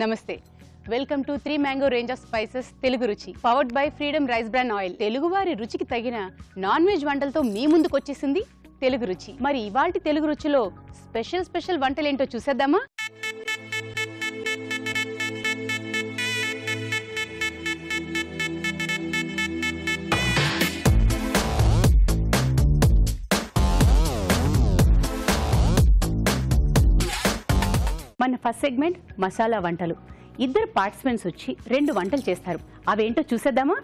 నమస్తే welcome to 3 mango range of spices Telugu Ruchi powered by freedom rice bran oil. తెలుగువారి రుచికి తగిన నాన్ వెజ్ వంటలతో మీ ముందుకు వచ్చేసింది తెలుగు రుచి. మరి ఇవాల్టి తెలుగు రుచిలో స్పెషల్ వంటలేంటో చూసేద్దామా? మన ఫస్ట్ సెగ్మెంట్ మసాలా వంటలు. ఇద్దరు పార్టిసిపెంట్స్ వచ్చి 2 వంటలు చేస్తారు. అవేంటో చూసేద్దామా?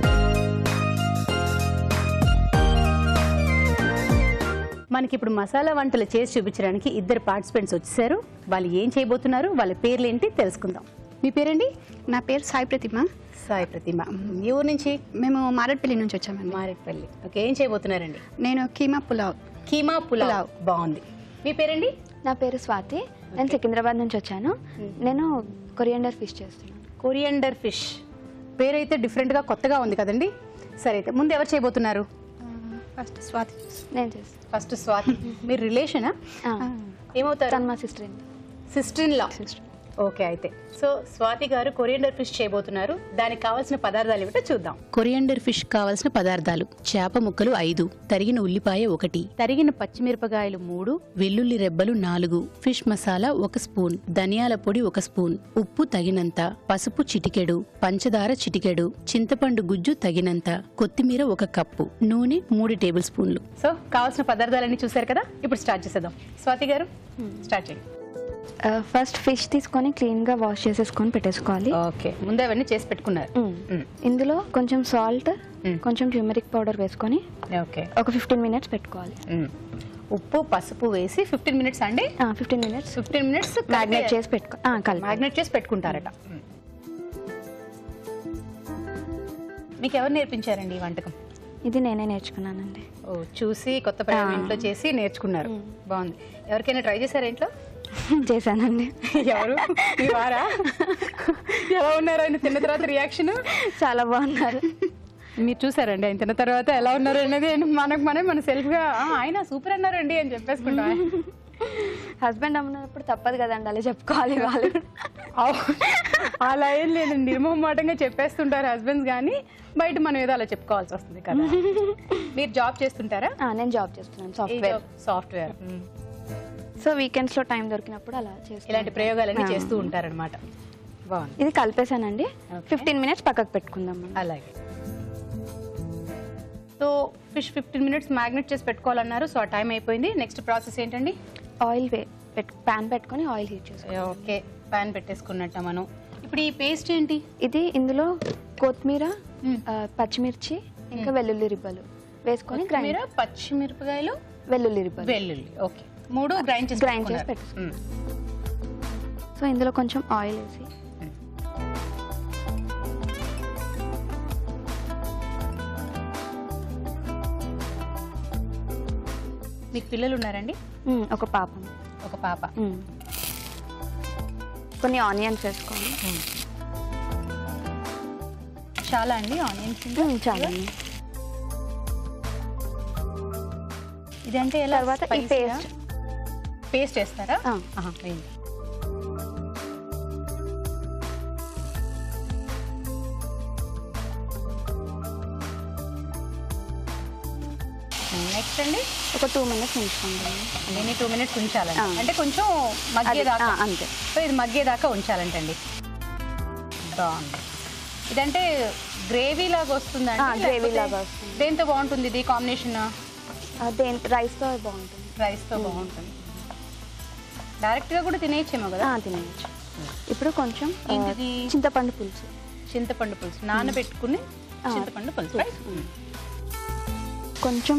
మనకి ఇప్పుడు మసాలా వంటలు చేసి చూపించడానికి 2 పార్టిసిపెంట్స్ వచ్చేసారు. వాళ్ళు ఏం చేయబోతున్నారు, వాళ్ళ పేర్లు ఏంటి తెలుసుకుందాం. మీ పేరండి? నా పేరు సాయి ప్రతిమ. సాయి ప్రతిమ. ఏ ఊరు నుంచి? మేము మారేడుపల్లి నుంచి వచ్చామండి. మారేడుపల్లి. ఓకే, ఏం చేయబోతున్నారండి? నేను కీమా పులావ్. కీమా పులావ్ బాగుంది. మీ పేరండి? నా పేరు స్వాతి. నేను సికింద్రాబాద్ నుంచి వచ్చాను. నేను కొరియండర్ ఫిష్ చేస్తున్నాను. కొరియండర్ ఫిష్ పేరైతే డిఫరెంట్గా కొత్తగా ఉంది కదండి. సరే, అయితే ముందు ఎవరు చేయబోతున్నారు? ఫస్ట్ స్వాతి. నేను చేస్తాను. ఫస్ట్ స్వాతి. మీరు రిలేషనా? ఏమవుతారు? తను మా sister. Sister in law. Okay, అయితే సో స్వాతి గారు కొరియండర్ ఫిష్ చేయబోతున్నారు. దానికి కావాల్సిన పదార్థాలు ఏమిటో చూద్దాం. కొరియండర్ ఫిష్ కావాల్సిన పదార్థాలు: చేప ముక్కలు 5, తరిగిన ఉల్లిపాయ 1, తరిగిన పచ్చిమిరపకాయలు 3, వెల్లుల్లి రెబ్బలు 4, ఫిష్ మసాలా 1 స్పూన్, ధనియాల పొడి 1 స్పూన్, ఉప్పు తగినంత, పసుపు చిటికెడు, పంచదార చిటికెడు, చింతపండు గుజ్జు తగినంత, కొత్తిమీర 1 కప్పు, నూనె 3 టేబుల్ స్పూన్లు. సో కావాల్సిన పదార్థాలన్నీ చూసారు కదా, ఇప్పుడు స్టార్ట్ చేసేద్దాం. స్వాతి గారు స్టార్ట్ చేయండి. ఫస్ట్ ఫిష్ తీసుకొని క్లీన్ గా వాష్ చేసేసుకొని పెట్టేసుకోవాలి. ఓకే, ముందే అవన్నీ చేసి పెట్టుకున్నారు. ఇందులో కొంచెం సాల్ట్, కొంచెం ట్యూమరిక్ పౌడర్ వేసుకొని ఓకే ఒక 15 మినిట్స్ పెట్టుకోవాలి. ఉప్పు పసుపు వేసి 15 మినిట్స్ అండి. 15 మినిట్స్ మ్యాగ్నేట్ చేసి పెట్టుకుంటారట. మీకు ఎవరు నేర్పించారండి ఈ వంటకం? ఇది నేనే నేర్చుకున్నానండి. ఓ, చూసి కొత్త ప్రయోగం ఇంట్లో చేసి నేర్చుకున్నారు. బాగుంది. ఎవరికైనా ట్రై చేశారా ఇంట్లో? చేశానండి. ఎవరు? మీ వారా? ఎలా ఉన్నారు ఆయన తిన్న తర్వాత రియాక్షన్? చాలా బాగున్నారు. మీరు చూసారండి ఆయన తిన్న తర్వాత ఎలా ఉన్నారు అనేది? మన సెల్ఫ్ గా ఆయన సూపర్ అన్నారండి అని చెప్పేసుకుంటాం. హస్బెండ్ అమ్మినప్పుడు తప్పదు కదండి, అలా చెప్పుకోవాలి వాళ్ళు. అలా ఏం లేదండి, నిర్మోహమాటంగా చెప్పేస్తుంటారు హస్బెండ్స్, కానీ బయట మనం ఏదో అలా చెప్పుకోవాల్సి వస్తుంది కదా. మీరు జాబ్ చేస్తుంటారా? నేను జాబ్ చేస్తున్నాను, సాఫ్ట్వేర్. సో వీకెండ్స్ లో టైం దొరికినప్పుడు అలా చేస్తాను. ఇలాంటి ప్రయోగాలన్నీ చేస్తూ ఉంటారనమాట. బాగుంది. ఇది కలిపేసానండి. 15 మినిట్స్ పక్కకు పెట్టుకుందాం. అలాగే. సో ఫిష్ 15 మినిట్స్ మ్యాగ్నెట్ చేసి పెట్టుకోవాలన్నారు. సో ఆ టైం అయిపోయింది. నెక్స్ట్ ప్రాసెస్ ఏంటండి? ఆయిల్ ప్యాన్ పెట్టుకొని ఆయిల్ హీట్ చేసుకోవాలి. ఓకే, ప్యాన్ పెట్టేసుకున్నట్ట మనం. ఇప్పుడు ఈ పేస్ట్ ఏంటి? ఇది ఇందులో కొత్తిమీర, పచ్చిమిర్చి, ఇంకా వెల్లుల్లి రిబ్బలు వేసుకొని పచ్చిమిరపకాయలు, వెల్లుల్లి ఓకే, 3 గ్రైండ్ చేసి పెట్టుకోవాలి. సో ఇందులో కొంచెం ఆయిల్ వేసి మీకు పిల్లలు ఉన్నారండి? ఒక పాప. కొన్ని ఆనియన్స్ వేసుకోండి. చాలా అండి ఆనియన్స్? చాలా. ఇదంటే ఎలా? తర్వాత ఈ పేస్ట్ వేస్తారా? నెక్స్ట్ అండి ఒక 2 మినిట్స్ ఉంచుకోండి. నేను 2 మినిట్స్ ఉంచాలండి, అంటే కొంచెం మగ్గేదాకా. అంతే. సో ఇది మగ్గేదాకా ఉంచాలంటండి. బాగుంది. ఇదంటే గ్రేవీ లాగా వస్తుందండి? గ్రేవీ లాగా వస్తుంది. దేంతో బాగుంటుంది ఇది కాంబినేషన్? రైస్తో బాగుంటుంది. రైస్తో బాగుంటుంది. డైరెక్ట్గా కూడా తినేయచ్చేమో కదా? తినేయచ్చు. ఇప్పుడు కొంచెం చింతపండు పులుసు నానబెట్టుకుని చింతపండు పులుసు. కొంచెం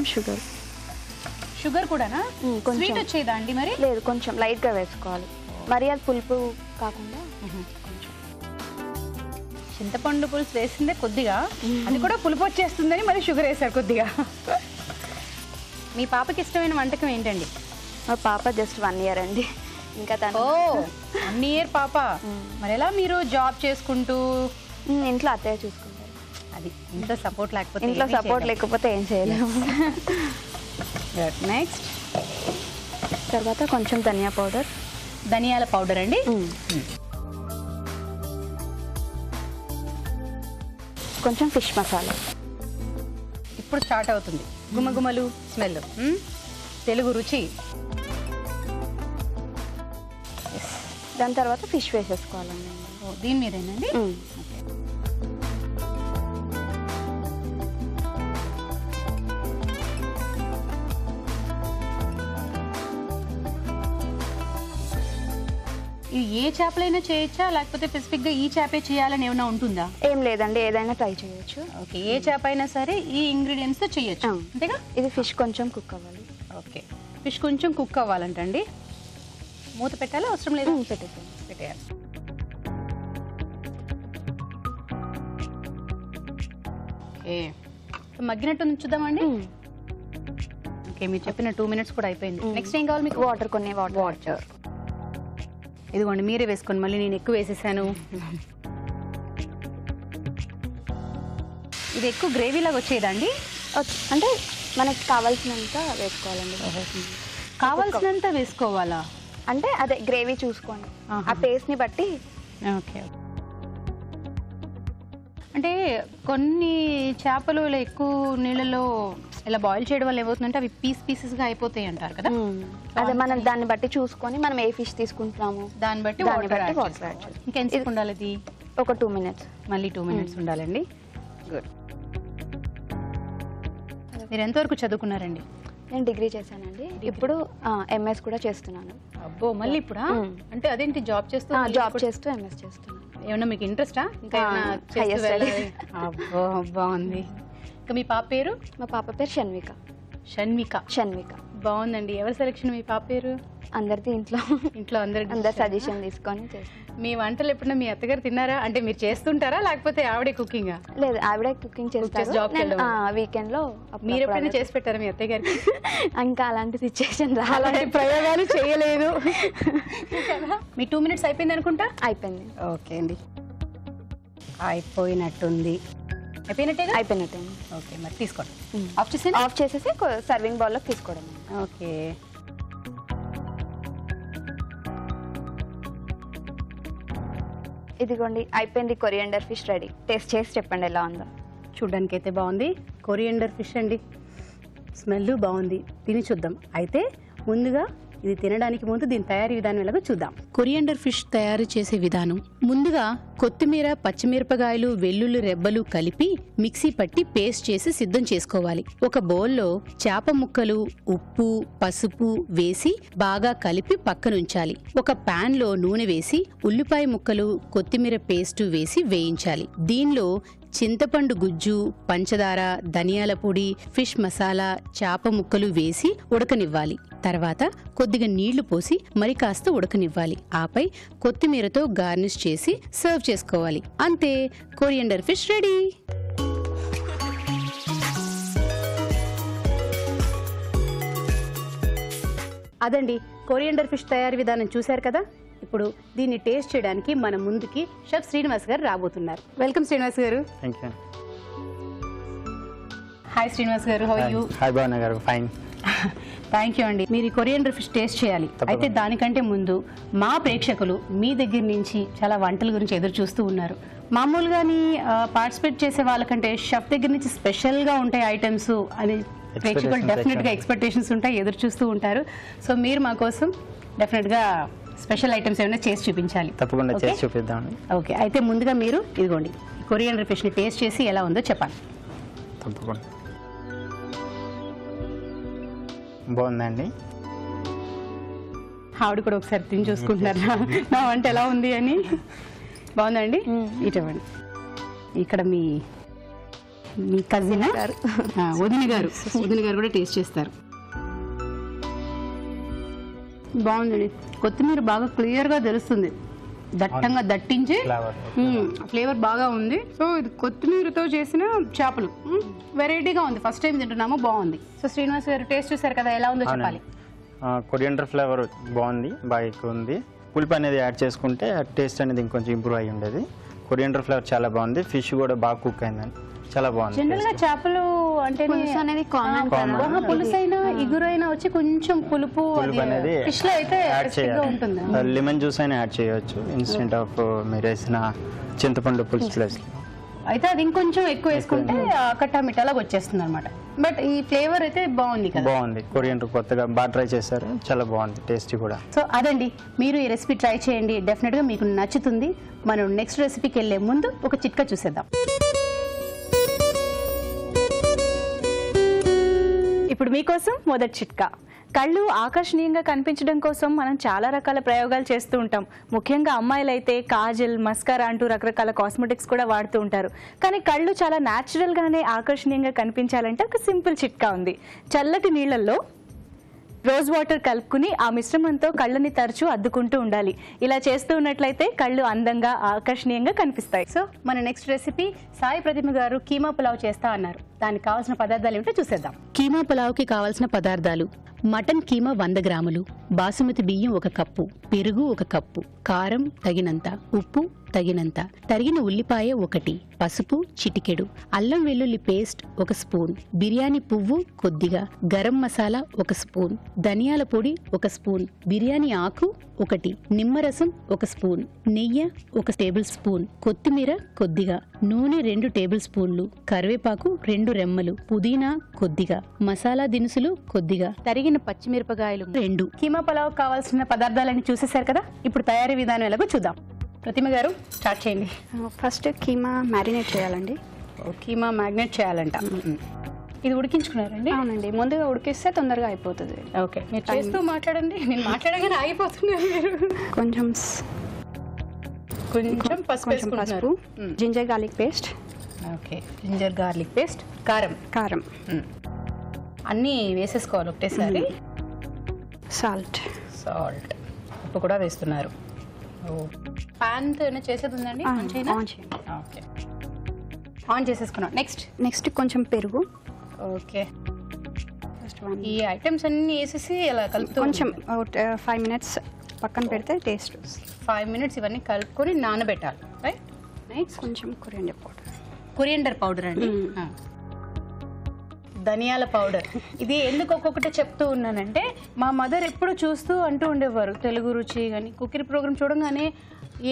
షుగర్ కూడానా? స్వీట్ వచ్చేదా అండి? మరి లేదు, కొంచెం లైట్ గా వేసుకోవాలి. మరి అది పులుపు కాకుండా కొంచెం. చింతపండు పులుసు వేసిందే కొద్దిగా, అది కూడా పులుపు వచ్చేస్తుందని మరి షుగర్ వేసారు కొద్దిగా. మీ పాపకి ఇష్టమైన వంటకం ఏంటండి? మా పాప జస్ట్ 1 ఇయర్ అండి. ఇంకా తను 1 ఇయర్ పాప. మరి ఎలా మీరు జాబ్ చేసుకుంటూ? ఇంట్లో అత్తయ్య చూసుకుంటారు. అది ఇంట్లో సపోర్ట్ లేకపోతే ఏం చేయలేము. నెక్స్ట్ తర్వాత కొంచెం ధనియాల పౌడర్ అండి. కొంచెం ఫిష్ మసాలా. ఇప్పుడు స్టార్ట్ అవుతుంది గుమగుమలు స్మెల్. తెలుగు రుచి. దాని తర్వాత ఫిష్ వేసేసుకోవాలండి. దీని మీదేనండి. ఇది ఏ చేపలైనా చేయొచ్చా, లేకపోతే స్పెసిఫిక్ గా ఈ చేపే చేయాలని ఏమైనా ఉంటుందా? ఏం లేదండి, ఏదైనా ట్రై చేయొచ్చు. ఓకే, ఏ చేప అయినా సరే ఈ ఇంగ్రీడియంట్స్ తో చేయొచ్చు అంతేగా. ఇది ఫిష్ కొంచెం కుక్ అవ్వాలి. ఓకే, ఫిష్ కొంచెం కుక్ అవ్వాలంటండి. మూత పెట్టాలా అవసరం లేదా? పెట్టేయాలి. ఓకే, మగ్గినట్టు ఉంచుదామండి. ఓకే, మీరు చెప్పిన 2 minutes కూడా అయిపోయింది. నెక్స్ట్ ఏం కావాలి మీకు? వాటర్, కొన్ని వాటర్. ఇదిగోండి, మీరే వేసుకోండి. మళ్ళీ నేను ఎక్కువ వేసేసాను. ఇది ఎక్కువ గ్రేవీ లాగా వచ్చేదండి. అంటే మనకి కావాల్సినంత వేసుకోవాలండి. కావాల్సినంత వేసుకోవాలా? అంటే అదే గ్రేవీ చూసుకోండి, ఆ టేస్ట్ ని బట్టి. ఓకే, అంటే కొన్ని చేపలు ఇలా ఎక్కువ నీళ్ళలో ఇలా బాయిల్ చేయడం వల్ల ఏమవుతుందంటే అవి పీసెస్గా అయిపోతాయి అంటారు కదా. అదే మనం దాన్ని బట్టి చూసుకొని మనం ఏ ఫిష్ తీసుకుంటున్నాము దాన్ని బట్టి వాటర్ యాడ్ చేసుకోవాలి. ఇంకెంతసేపు ఉండాలి అది? ఒక 2 minutes. మళ్ళీ 2 minutes ఉండాలండి. గుడ్. మీరు ఎంతవరకు చదువుకున్నారండి? నేను డిగ్రీ చేశానండి. ఇప్పుడు ఎంఎస్ కూడా చేస్తున్నాను. అబ్బో, మళ్ళీ ఇప్పుడా? అంటే అదేంటి, జాబ్ చేస్తూ ఎంఎస్ చేస్తున్నాను. ఏమన్నా మీకు ఇంట్రెస్టా? ఇంకా అబ్బో, బాగుంది. ఇంకా మీ పాప పేరు? మా పాప పేరు షణ్విక. షణ్విక బాగుందండి. ఎవరి సెలెక్షన్ మీ పాప పేరు? అందరిది ఇంట్లో అందరు సజెషన్ తీసుకొని చేస్తాం. మీ వంటలు ఎప్పుడన్నా మీ అత్తగారు తిన్నారా? అంటే మీరు చేస్తుంటారా లేకపోతే ఆవిడే కుకింగ్? లేదు, ఆవిడే కుకింగ్ చేస్తారు. వీకెండ్ లో మీరు ఎప్పుడైనా చేసి పెట్టారా మీ అత్తయ్య గారికి? ఇంకా అలాంటి సిచ్యువేషన్ అలాంటి ప్రయోగాలు చేయలేదు. మీ 2 minutes అయిపోయింది అనుకుంటా. అయిపోయింది. ఓకే అండి, అయిపోయినట్టుంది. అయిపోయినట్టే. ఓకే, మరి తీసుకోండి. ఆఫ్ చేసేసి సర్వింగ్ బౌల్ లోకి తీసుకోవడం. ఓకే, ఇదిగోండి, అయిపోయింది. Coriander fish ready. టేస్ట్ చేసి చెప్పండి ఎలా ఉందో. చూడ్డానికి అయితే బాగుంది. కొరియండర్ ఫిష్ అండి, స్మెల్ బాగుంది. తిని చూద్దాం. అయితే ముందుగా ఇది తినడానికి ముందు దీని తయారీ విధానం ఎలాగో చూద్దాం. కొరియండర్ ఫిష్ తయారు చేసే విధానం: ముందుగా కొత్తిమీర, పచ్చిమిరపకాయలు, వెల్లుల్లి రెబ్బలు కలిపి మిక్సీ పట్టి పేస్ట్ చేసి సిద్ధం చేసుకోవాలి. ఒక బౌల్లో చేప ముక్కలు, ఉప్పు, పసుపు వేసి బాగా కలిపి పక్కనుంచాలి. ఒక పాన్ లో నూనె వేసి ఉల్లిపాయ ముక్కలు, కొత్తిమీర పేస్టు వేసి వేయించాలి. దీనిలో చింతపండు గుజ్జు, పంచదార, ధనియాల పొడి, ఫిష్ మసాలా, చేప ముక్కలు వేసి ఉడకనివ్వాలి. తర్వాత కొద్దిగా నీళ్లు పోసి మరి కాస్త ఉడకనివ్వాలి. ఆపై కొత్తిమీరతో గార్నిష్ చేసి సర్వ్ చేసుకోవాలి. అంతే, కొరియండర్ ఫిష్ రెడీ. అదండి, కొరియండర్ ఫిష్ తయారీ విధానం చూశారు కదా. ఇప్పుడు దీన్ని టేస్ట్ చేయడానికి మన ముందుకి షెఫ్ శ్రీనివాస్ గారు రాబోతున్నారు. వెల్కమ్ శ్రీనివాస్ గారు. హాయ్ శ్రీనివాస్ గారు, హౌ ఆర్ యు? హాయ్ భావన గారు, ఫైన్. థ్యాంక్ యూ అండి. మీరు కొరియండర్ ఫిష్ టేస్ట్ చేయాలి. అయితే దానికంటే ముందు మా ప్రేక్షకులు మీ దగ్గర నుంచి చాలా వంటల గురించి ఎదురు చూస్తూ ఉన్నారు. మామూలుగాని పార్టిసిపేట్ చేసే వాళ్ళకంటే షెఫ్ దగ్గర నుంచి స్పెషల్గా ఉంటాయి ఐటమ్స్ అని ప్రేక్షకులు డెఫినెట్గా ఎక్స్పెక్టేషన్స్ ఉంటాయి, ఎదురు చూస్తూ ఉంటారు. సో మీరు మా కోసం డెఫినెట్గా స్పెషల్ ఐటమ్స్ ఏమైనా చేసి చూపించాలి. తప్పకుండా చేసి చూపిద్దాం. ఓకే, అయితే ముందుగా మీరు ఇదిగోండి కొరియండర్ ఫిష్ని టేస్ట్ చేసి ఎలా ఉందో చెప్పాలి. తప్పకుండా. బాగుందండి. ఆవిడ కూడా ఒకసారి తిని చూసుకుంటున్నారు నా వంట ఎలా ఉంది అని. బాగుందండి. ఇటువంటి ఇక్కడ మీ కజిన్ వదిన గారు కూడా టేస్ట్ చేస్తారు. బాగుందండి. కొత్తిమీర బాగా క్లియర్గా తెలుస్తుంది, దట్టంగా దట్టించి ఫ్లేవర్ బాగా ఉంది. సో ఇది కొత్తిమీరతో చేసిన చేపలు వెరైటీగా ఉంది. ఫస్ట్ టైం తింటున్నాము, బాగుంది. సో శ్రీనివాస్ గారు టేస్ట్ చూసారు కదా, ఎలా ఉందో చెప్పాలి. కొరియండర్ ఫ్లేవర్ బాగుంది, బాగా ఎక్కువ ఉంది. పులుపు అనేది యాడ్ చేసుకుంటే టేస్ట్ అనేది ఇంకొంచెం ఇంప్రూవ్ అయ్యి ఉండేది. కొరియండర్ ఫ్లేవర్ చాలా బాగుంది. ఫిష్ కూడా బాగా కుక్ అయిందండి, చాలా బాగుంది. జనరల్ గా చేపలు అంటే పులుసు అయినా ఇగురైనా వచ్చి కొంచెం పులుపు అనేది ఫిష్ లో అయితే ఉంటుంది. లెమన్ జ్యూస్ అయినా యాడ్ చేయవచ్చు ఇన్స్టెంట్ ఆఫ్ మీరు వేసిన చింతపండు పులుసు ప్లేస్. అయితే అది ఇంకొంచెం ఎక్కువ వేసుకుంటే కట్టా మిఠాలాగా వచ్చేస్తుంది అనమాట. బట్ ఈ ఫ్లేవర్ అయితే బాగుంది కదా. బాగుంది. కొరియండర్ కొత్తగా బాగా ట్రై చేశారు, చాలా బాగుంది టేస్ట్ కూడా. సో అదండి, మీరు ఈ రెసిపీ ట్రై చేయండి, డెఫినెట్గా మీకు నచ్చుతుంది. మనం నెక్స్ట్ రెసిపీకి వెళ్ళే ముందు ఒక చిట్కా చూసేద్దాం. ఇప్పుడు మీకోసం మొదటి చిట్కా. కళ్ళు ఆకర్షణీయంగా కనిపించడం కోసం మనం చాలా రకాల ప్రయోగాలు చేస్తూ ఉంటాం. ముఖ్యంగా అమ్మాయిలు అయితే కాజల్, మస్కారా అంటూ రకరకాల కాస్మెటిక్స్ కూడా వాడుతూ ఉంటారు. కానీ కళ్ళు చాలా న్యాచురల్గానే ఆకర్షణీయంగా కనిపించాలంటే ఒక సింపుల్ చిట్కా ఉంది. చల్లటి నీళ్ళల్లో రోజ్ వాటర్ కలుపుకుని ఆ మిశ్రమంతో కళ్ళని తరచూ అద్దుకుంటూ ఉండాలి. ఇలా చేస్తూ ఉన్నట్లయితే కళ్ళు అందంగా ఆకర్షణీయంగా కనిపిస్తాయి. సో మన నెక్స్ట్ రెసిపీ, సాయి ప్రతిమ గారు కీమా పులావ్ చేస్తా అన్నారు. దానికి కావాల్సిన పదార్థాలు ఏమిటో చూసేద్దాం. కీమా పులావ్కి కావాల్సిన పదార్థాలు: మటన్ కీమా 100 గ్రాములు, బాసుమతి బియ్యం 1 కప్పు, పెరుగు 1 కప్పు, కారం తగినంత, ఉప్పు తగినంత, తరిగిన ఉల్లిపాయ 1, పసుపు చిటికెడు, అల్లం వెల్లుల్లి పేస్ట్ 1 స్పూన్, బిర్యానీ పువ్వు కొద్దిగా, గరం మసాలా 1 స్పూన్, ధనియాల పొడి 1 స్పూన్, బిర్యానీ ఆకు 1, నిమ్మరసం 1 స్పూన్, నెయ్యి 1 టేబుల్ స్పూన్, కొత్తిమీర కొద్దిగా, నూనె 2 టేబుల్ స్పూన్లు, కరివేపాకు 2 రెమ్మలు, పుదీనా కొద్దిగా, మసాలా దినుసులు కొద్దిగా, తరిగిన పచ్చిమిరపకాయలు 2. కీమా పులావ్ కావాల్సిన పదార్థాలని చూసేశారు కదా. ఇప్పుడు తయారీ విధానం ఎలాగో చూద్దాం. ప్రతిమ గారు స్టార్ట్ చేయండి. ఫస్ట్ కీమా మ్యారినేట్ చేయాలండి. కీమా మ్యాగ్నేట్ చేయాలంట. ఇది ఉడికించుకున్నారండి? అవునండి, ముందుగా ఉడికిస్తే తొందరగా అయిపోతుంది. ఓకే, మీరు చేస్తూ మాట్లాడండి, నేను మాట్లాడగానే ఆగిపోతున్నాను. మీరు కొంచెం పసుపు వేసుకుంటున్నారు. Ginger garlic paste. Okay, ginger garlic paste, కారం అన్నీ వేసేసుకోవాలి ఒకటేసారి. సాల్ట్. ఉప్పు కూడా వేస్తున్నారు. పాన్ చేసేది ఉందండి? ఆన్ చేయండి. ఓకే, ఆన్ చేసేసుకున్నాం. నెక్స్ట్ కొంచెం పెరుగు. ఓకే, ఈ ఐటమ్స్ అన్ని వేసేసి ఇలా కలుపుతూ కొంచెం 5 మినిట్స్ పక్కన పెడితే టేస్ట్. 5 మినిట్స్ ఇవన్నీ కలుపుకొని నానబెట్టాలి. రైట్. కొంచెం కొరియండర్ పౌడర్ అండి, ధనియాల పౌడర్. ఇది ఎందుకు ఒక్కొక్కటి చెప్తూ ఉన్నానంటే, మా మదర్ ఎప్పుడు చూస్తూ అంటూ ఉండేవారు, తెలుగు రుచి కానీ కుకింగ్ ప్రోగ్రామ్ చూడంగానే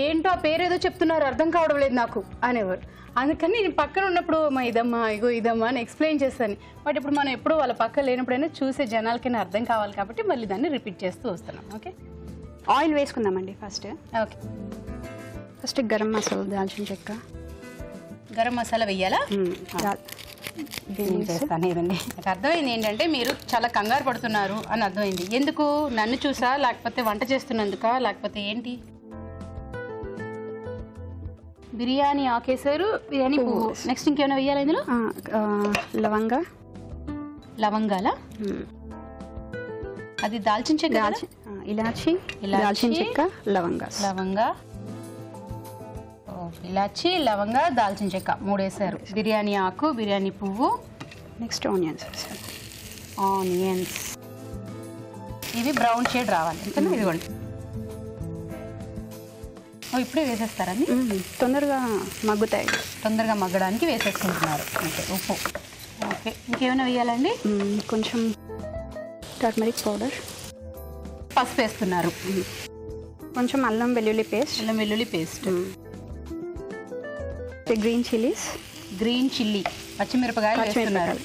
ఏంటో ఆ పేరేదో చెప్తున్నారు అర్థం కావడం లేదు నాకు అనేవారు. అందుకని నేను పక్కన ఉన్నప్పుడు మా ఇదమ్మా ఇగో ఇదమ్మా అని ఎక్స్ప్లెయిన్ చేస్తాను. బట్ ఇప్పుడు మనం ఎప్పుడు వాళ్ళ పక్కన లేనప్పుడైనా చూసే జనాలకైనా అర్థం కావాలి కాబట్టి మళ్ళీ దాన్ని రిపీట్ చేస్తూ వస్తున్నాం. ఓకే, ఆయిల్ వేసుకుందామండి. ఓకే, ఫస్ట్ గరం మసాలా, దాల్చిన చెక్క. గరం మసాలా వెయ్యాలా? చేస్తాను. ఇదండి నాకు అర్థమైంది ఏంటంటే మీరు చాలా కంగారు పడుతున్నారు అని అర్థమైంది. ఎందుకు? నన్ను చూసా, లేకపోతే వంట చేస్తున్నందుక, లేకపోతే ఏంటి? బిర్యానీ ఆకేసారు, బిర్యానీ పువ్వు. నెక్స్ట్ ఇంకేమైనా వెయ్యాలి ఇందులో? లవంగాల, అది దాల్చిన చెక్క, ఇలాచి, దాల్చిన చెక్క, లవంగా, ఇలాచి, లవంగా, దాల్చిన చెక్క 3 వేసారు. బిర్యానీ ఆకు, బిర్యానీ పువ్వు, నెక్స్ట్ ఆనియన్స్. ఇవి బ్రౌన్ షేడ్ రావాలి. ఇదిగోండి. ఇప్పుడే వేసేస్తారండి? తొందరగా మగ్గుతాయి. తొందరగా మగ్గడానికి వేసేసుకుంటున్నారు. ఓకే, ఉప్పు. ఓకే, ఇంకేమైనా వేయాలండి? కొంచెం టర్మరిక్ పౌడర్, పసుపు వేస్తున్నారు. కొంచెం అల్లం వెల్లుల్లి పేస్ట్, గ్రీన్ చిల్లీ, పచ్చిమిరపకాయలు వేస్తున్నారు.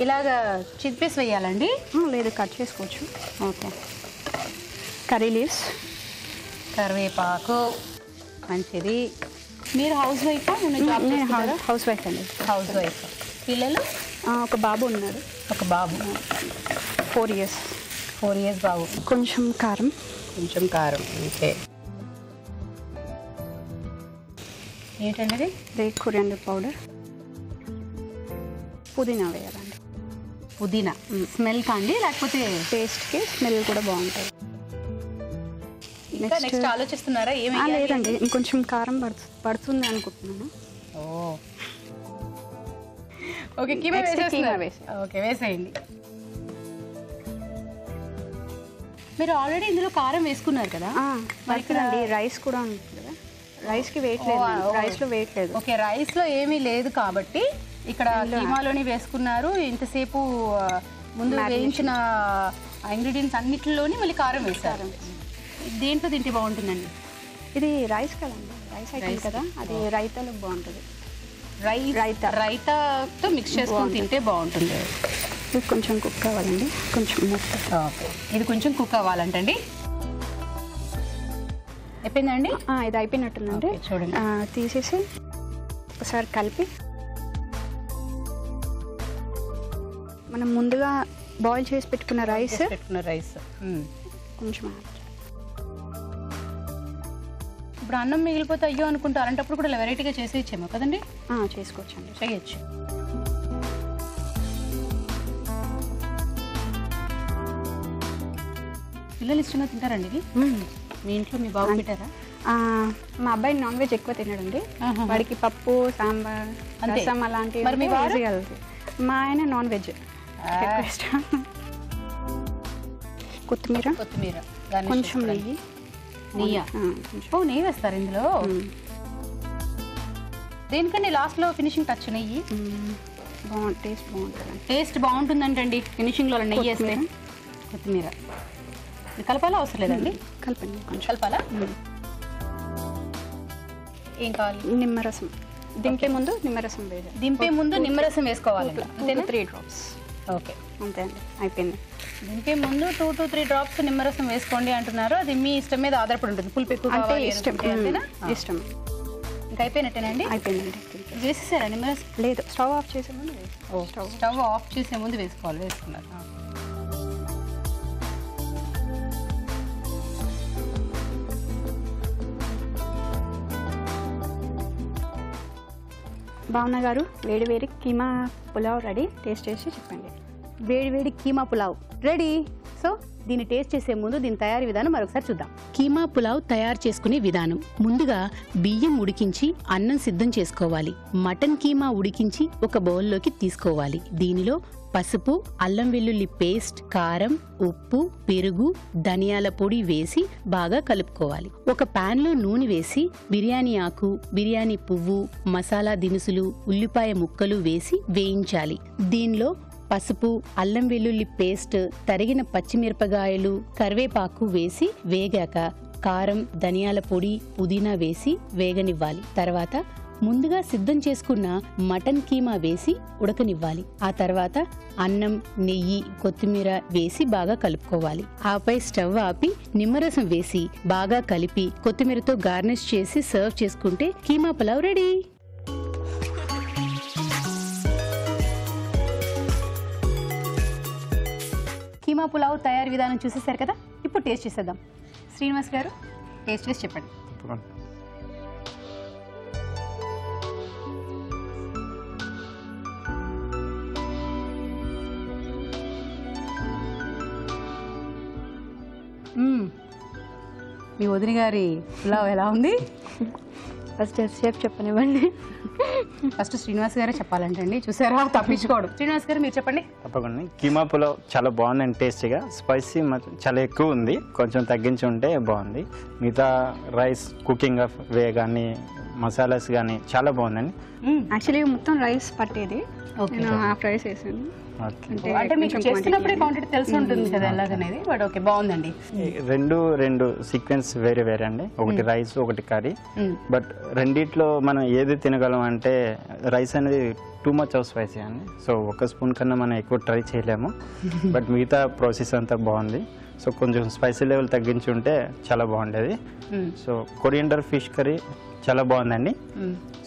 ఇలాగా చిప్పేసి వేయాలండి? లేదు, కట్ చేసుకోవచ్చు. ఓకే, కర్రీ లీవ్స్, కరివేపాకు. మంచిది. మీరు హౌస్ వైఫా? హౌస్ వైఫ్ అండి. House wife. పిల్లలు? ఒక బాబు ఉన్నాడు. ఒక బాబు, 4 years. 4 years బాబు. కొంచెం కారం. ఓకే, ఏంటండి ఇది? కొరియాండర్ పౌడర్, పుదీనా వేయాలండి. పుదీనా స్మెల్ కాండి, లేకపోతే టేస్ట్కి స్మెల్ కూడా బాగుంటుంది. నెక్స్ట్ ఆలోచిస్తున్నారా? లేదండి, ఇంకొంచెం కారం పడుతుంది అనుకుంటున్నాను. ఓకే, కీమా వేసేయండి. మీరు ఆల్రెడీ ఇందులో కారం వేసుకున్నారు కదా? మరి రైస్ కూడా ఉంటుంది కదా, రైస్కి వెయిట్ లేదు. రైస్లో వెయిట్ లేదు. ఓకే, రైస్లో ఏమీ లేదు కాబట్టి ఇక్కడ కీమాలోని వేసుకున్నారు. ఇంతసేపు ముందు వేయించిన ఇంగ్రీడియంట్స్ అన్నిటిలోని మళ్ళీ కారం వేస్తారు. దేంట్లో తింటే బాగుంటుందండి? ఇది రైస్ కదండి, రైస్ ఐటమ్ కదా, అది రైతాలకు బాగుంటుంది. రైతాతో మిక్స్ చేసుకొని తింటే బాగుంటుంది. ఇది కొంచెం కుక్ కావాలండి, కొంచెం ఓకే, ఇది కొంచెం కుక్ అవ్వాలంటండి. అయిపోయిందండి? ఇది అయిపోయినట్టుందండి. ఓకే, చూడండి. తీసేసి ఒకసారి కలిపి మనం ముందుగా బాయిల్ చేసి పెట్టుకున్న రైస్ కొంచెం ఇప్పుడు అన్నం మిగిలిపోతే అయ్యో అనుకుంటా, అలాంటప్పుడు కూడా వెరైటీగా చేసి ఇచ్చాము కదండి. చేసుకోవచ్చండి, చేయొచ్చు. పిల్లలు ఇష్టంగా తింటారండి ఇది? మీ ఇంట్లో మీ బాబు పెట్టారా? మా అబ్బాయి నాన్ వెజ్ ఎక్కువ తినడండి. వాడికి పప్పు, సాంబార్, రసం అలాంటివి. మరి మీ వారు? మా ఆయన నాన్ వెజ్ ఎక్కువ ఇష్టం. కొత్తిమీర, కొంచెం నెయ్యి. నెయ్యి వేస్తారు ఇందులో? దేనికండి లాస్ట్లో ఫినిషింగ్ టచ్? నెయ్యి టేస్ట్ బాగుంటుంది. టేస్ట్ బాగుంటుందంటండి ఫినిషింగ్లో నెయ్యి వేస్తే. కొత్తిమీర కలపాలా? అవసరం లేదండి. కలపండి, కొంచెం కలపాలా? ఏం కావాలి? నిమ్మరసం. దింపే ముందు నిమ్మరసం వేయాలి. దింపే ముందు నిమ్మరసం వేసుకోవాలి. 2-3 డ్రాప్స్. ఓకే, అంతే అండి, అయిపోయింది. దింపే ముందు 2-3 డ్రాప్స్ నిమ్మరసం వేసుకోండి అంటున్నారు. అది మీ ఇష్టం మీద ఆధారపడి ఉంటుంది. పులుపు ఎక్కువ అంటే కావాలి ఇష్టం. ఇష్టం. ఇంకా అయిపోయినట్టేనండి? అయిపోయిందండి. వేసేసారా నిమ్మరసం? లేదు, స్టవ్ ఆఫ్ చేసే ముందు స్టవ్ ఆఫ్ చేసే ముందు వేసుకోవాలి. వేసుకున్నారు. భావన గారు, వేడి వేడి కీమా పులావ్ రెడీ. టేస్ట్ చేసి చెప్పండి. వేడి కీమా పులావ్ రెడీ. సో దీన్ని టేస్ట్ చేసే ముందు దీని తయారీ విధానం మరొకసారి చూద్దాం. కీమా పులావ్ తయారు చేసుకునే విధానం: ముందుగా బియ్యం ఉడికించి అన్నం సిద్ధం చేసుకోవాలి. మటన్ కీమా ఉడికించి ఒక బౌల్లోకి తీసుకోవాలి. దీనిలో పసుపు, అల్లం వెల్లుల్లి పేస్ట్, కారం, ఉప్పు, పెరుగు, ధనియాల పొడి వేసి బాగా కలుపుకోవాలి. ఒక పాన్ లో నూనె వేసి బిర్యానీ ఆకు, బిర్యానీ పువ్వు, మసాలా దినుసులు, ఉల్లిపాయ ముక్కలు వేసి వేయించాలి. దీనిలో పసుపు, అల్లం వెల్లుల్లి పేస్ట్, తరిగిన పచ్చిమిరపకాయలు, కరివేపాకు వేసి వేగాక కారం, ధనియాల పొడి, పుదీనా వేసి వేగనివ్వాలి. తర్వాత ముందుగా సిద్ధం చేసుకున్న మటన్ కీమా వేసి ఉడకనివ్వాలి. ఆ తర్వాత అన్నం, నెయ్యి, కొత్తిమీర వేసి బాగా కలుపుకోవాలి. ఆపై స్టవ్ ఆపి నిమ్మరసం వేసి బాగా కలిపి కొత్తిమీరతో గార్నిష్ చేసి సర్వ్ చేసుకుంటే కీమా పులావ్ రెడీ. కీమా పులావ్ తయారీ విధానం చూసేశారు కదా. ఇప్పుడు టేస్ట్ చేసేద్దాం. శ్రీనివాస్ గారు, టేస్ట్ చేసి చెప్పండి. మీ వదిన గారి పులావ్ ఎలా ఉంది? ఫస్ట్ షేప్ చెప్పనివ్వండి. ఫస్ట్ శ్రీనివాస్ గారే చెప్పాలంటండి. చూసారా, తప్పించుకోవడం. శ్రీనివాస్ గారు మీరు చెప్పండి. తప్పకుండా. కీమా పులావ్ చాలా బాగుందండి. టేస్టీగా, స్పైసీ చాలా ఎక్కువ ఉంది. కొంచెం తగ్గించి ఉంటే బాగుంది. మిగతా రైస్, కుకింగ్ ఆఫ్ వే కానీ, మసాలాస్ కానీ చాలా బాగుందండి. యాక్చువల్లీ మొత్తం రైస్ పట్టేది, నేను హాఫ్ రైస్ వేసాను. అంటే మీకు చేస్తున్నప్పుడే క్వాంటిటీ తెలిసి ఉంటుంది కదా ఎలాగనేది. బట్ ఓకే, బాగుందండి. రెండు సీక్వెన్స్ వేరే వేరే అండి. ఒకటి రైస్, ఒకటి కర్రీ. బట్ రెండిట్లో మనం ఏది తినగలం అంటే రైస్ అనేది టూ మచ్ ఆఫ్ స్పైసీ అండి. సో ఒక స్పూన్ కన్నా మనం ఎక్కువ ట్రై చేయలేము. బట్ మిగతా ప్రాసెస్ అంతా బాగుంది. సో కొంచెం స్పైసీ లెవెల్ తగ్గించి ఉంటే చాలా బాగుండేది. సో కొరియండర్ ఫిష్ కర్రీ చాలా బాగుందండి.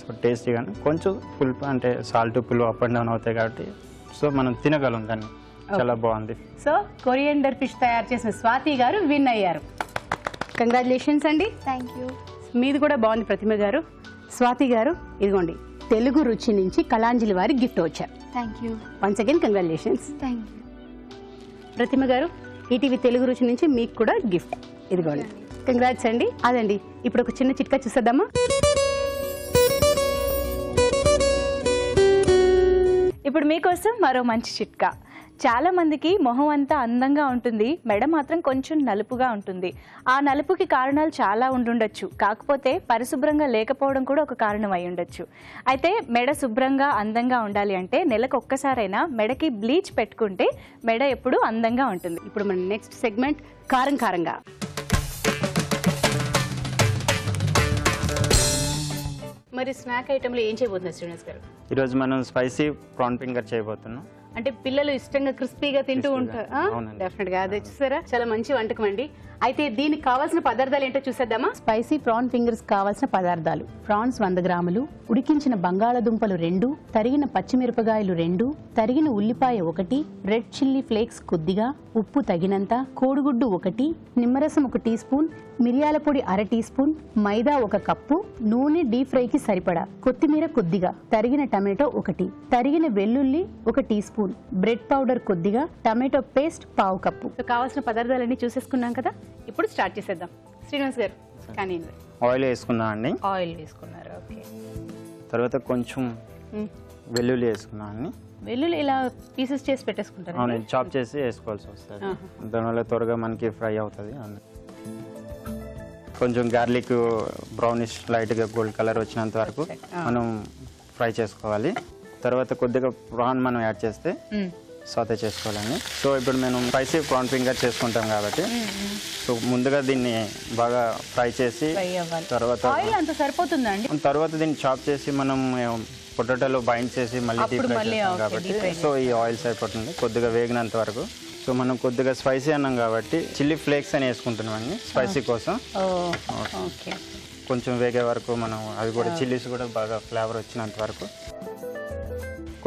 సో టేస్టీగా, కొంచెం పులుపు అంటే సాల్ట్ పులుపు అప్ అండ్ డౌన్ అవుతాయి కాబట్టి సో మనం తినగలం దాన్ని. చాలా బాగుంది. సో కొరియండర్ ఫిష్ తయారు చేసిన స్వాతి గారు విన్ అయ్యారు. కంగ్రాచులేషన్స్ అండి. Thank you. మీది కూడా బాగుంది ప్రతిమ గారు. స్వాతి గారు, ఇదిగోండి తెలుగు రుచి నుంచి కళాంజలి వారి గిఫ్ట్ వచ్చారు. Thank you. Once again congratulations. Thank you. Pratima గారు, ఈటీవీ తెలుగు రుచి నుంచి మీకు కూడా గిఫ్ట్. ఇదిగోండి. కంగ్రాట్స్ అండి. అదండి, ఇప్పుడు ఒక చిన్న చిట్కా చూసేద్దామా. ఇప్పుడు మీకోసం మరో మంచి చిట్కా. చాలా మందికి మొహం అంతా అందంగా ఉంటుంది, మెడ మాత్రం కొంచెం నలుపుగా ఉంటుంది. ఆ నలుపుకి కారణాలు చాలా ఉండుండొచ్చు, కాకపోతే పరిశుభ్రంగా లేకపోవడం కూడా ఒక కారణం అయి ఉండొచ్చు. అయితే మెడ శుభ్రంగా అందంగా ఉండాలి అంటే నెలకు ఒక్కసారైనా మెడకి బ్లీచ్ పెట్టుకుంటే మెడ ఎప్పుడూ అందంగా ఉంటుంది. ఇప్పుడు మన నెక్స్ట్ సెగ్మెంట్ కారం కారంగా. మరి స్నాక్ ఐటెంలో ఏం చేయబోతున్నారు శ్రీనివాస్ గారు? ఈరోజు మనం స్పైసీ ప్రాన్ ఫింగర్ చేయబోతున్నాం. అంటే పిల్లలు ఇష్టంగా క్రిస్పీగా తింటూ ఉంటారు. అవునండి. డెఫినెట్ గా అదే చూసారా, చాలా మంచి వంటకం అండి. అయితే దీనికి కావాల్సిన పదార్థాలు ఏంటో చూసేద్దామా. స్పైసీ ప్రాన్ ఫింగర్స్ కావాల్సిన పదార్థాలు: ప్రాన్స్ 100 గ్రాములు, ఉడికించిన బంగాళదుంపలు 2, తరిగిన పచ్చిమిరపకాయలు 2, తరిగిన ఉల్లిపాయ 1, రెడ్ చిల్లీ ఫ్లేక్స్ కొద్దిగా, ఉప్పు తగినంత, కోడిగుడ్డు 1, నిమ్మరసం 1 టీ స్పూన్, మిరియాల పొడి 1/2 టీ స్పూన్, మైదా 1 కప్పు, నూనె డీప్ ఫ్రైకి సరిపడా, కొత్తిమీర కొద్దిగా, తరిగిన టమాటో 1, తరిగిన వెల్లుల్లి 1 టీ స్పూన్, బ్రెడ్ పౌడర్ కొద్దిగా, టమాటో పేస్ట్ 1/2 కప్పు. కావాల్సిన పదార్థాలన్నీ చూసేసుకున్నాం కదా, ఇప్పుడు స్టార్ట్ చేసేద్దాం. శ్రీనివాస్ గారు కానీ ఆయిల్ వేసుకున్నాం అండి. ఆయిల్ వేసుకున్నారు. ఓకే. తర్వాత కొంచెం వెల్లుల్లి వేసుకున్నాం అండి. వెల్లుల్లి ఇలా పీసెస్ చేసి పెట్టేసుకుంటారు. అవునండి, చాప్ చేసి వేసుకోవాల్సి వస్తుంది. దానివల్ల త్వరగా మనకి ఫ్రై అవుతుంది. కొంచెం గార్లిక్ బ్రౌనిష్ లైట్గా గోల్డ్ కలర్ వచ్చినంత వరకు మనం ఫ్రై చేసుకోవాలి. తర్వాత కొద్దిగా ప్రాన్ మనం యాడ్ చేస్తే సాతే చేసుకోవాలండి. సో ఇప్పుడు మేము స్పైసీ ప్రాన్ ఫింగర్ చేసుకుంటాం కాబట్టి సో ముందుగా దీన్ని బాగా ఫ్రై చేసి తర్వాత ఆయిల్ అంత సరిపోతుందండి. తర్వాత దీన్ని చాప్ చేసి మనం పొటాటోలో బైండ్ చేసి మళ్ళీ డీప్ ఫ్రై చేస్తాం కాబట్టి సో ఈ ఆయిల్ సరిపోతుంది కొద్దిగా వేగినంత వరకు. సో మనం కొద్దిగా స్పైసీ అన్నాం కాబట్టి చిల్లీ ఫ్లేక్స్ అని వేసుకుంటున్నాం అండి స్పైసీ కోసం. కొంచెం వేగే వరకు మనం అది కూడా చిల్లీస్ కూడా బాగా ఫ్లేవర్ వచ్చినంత వరకు.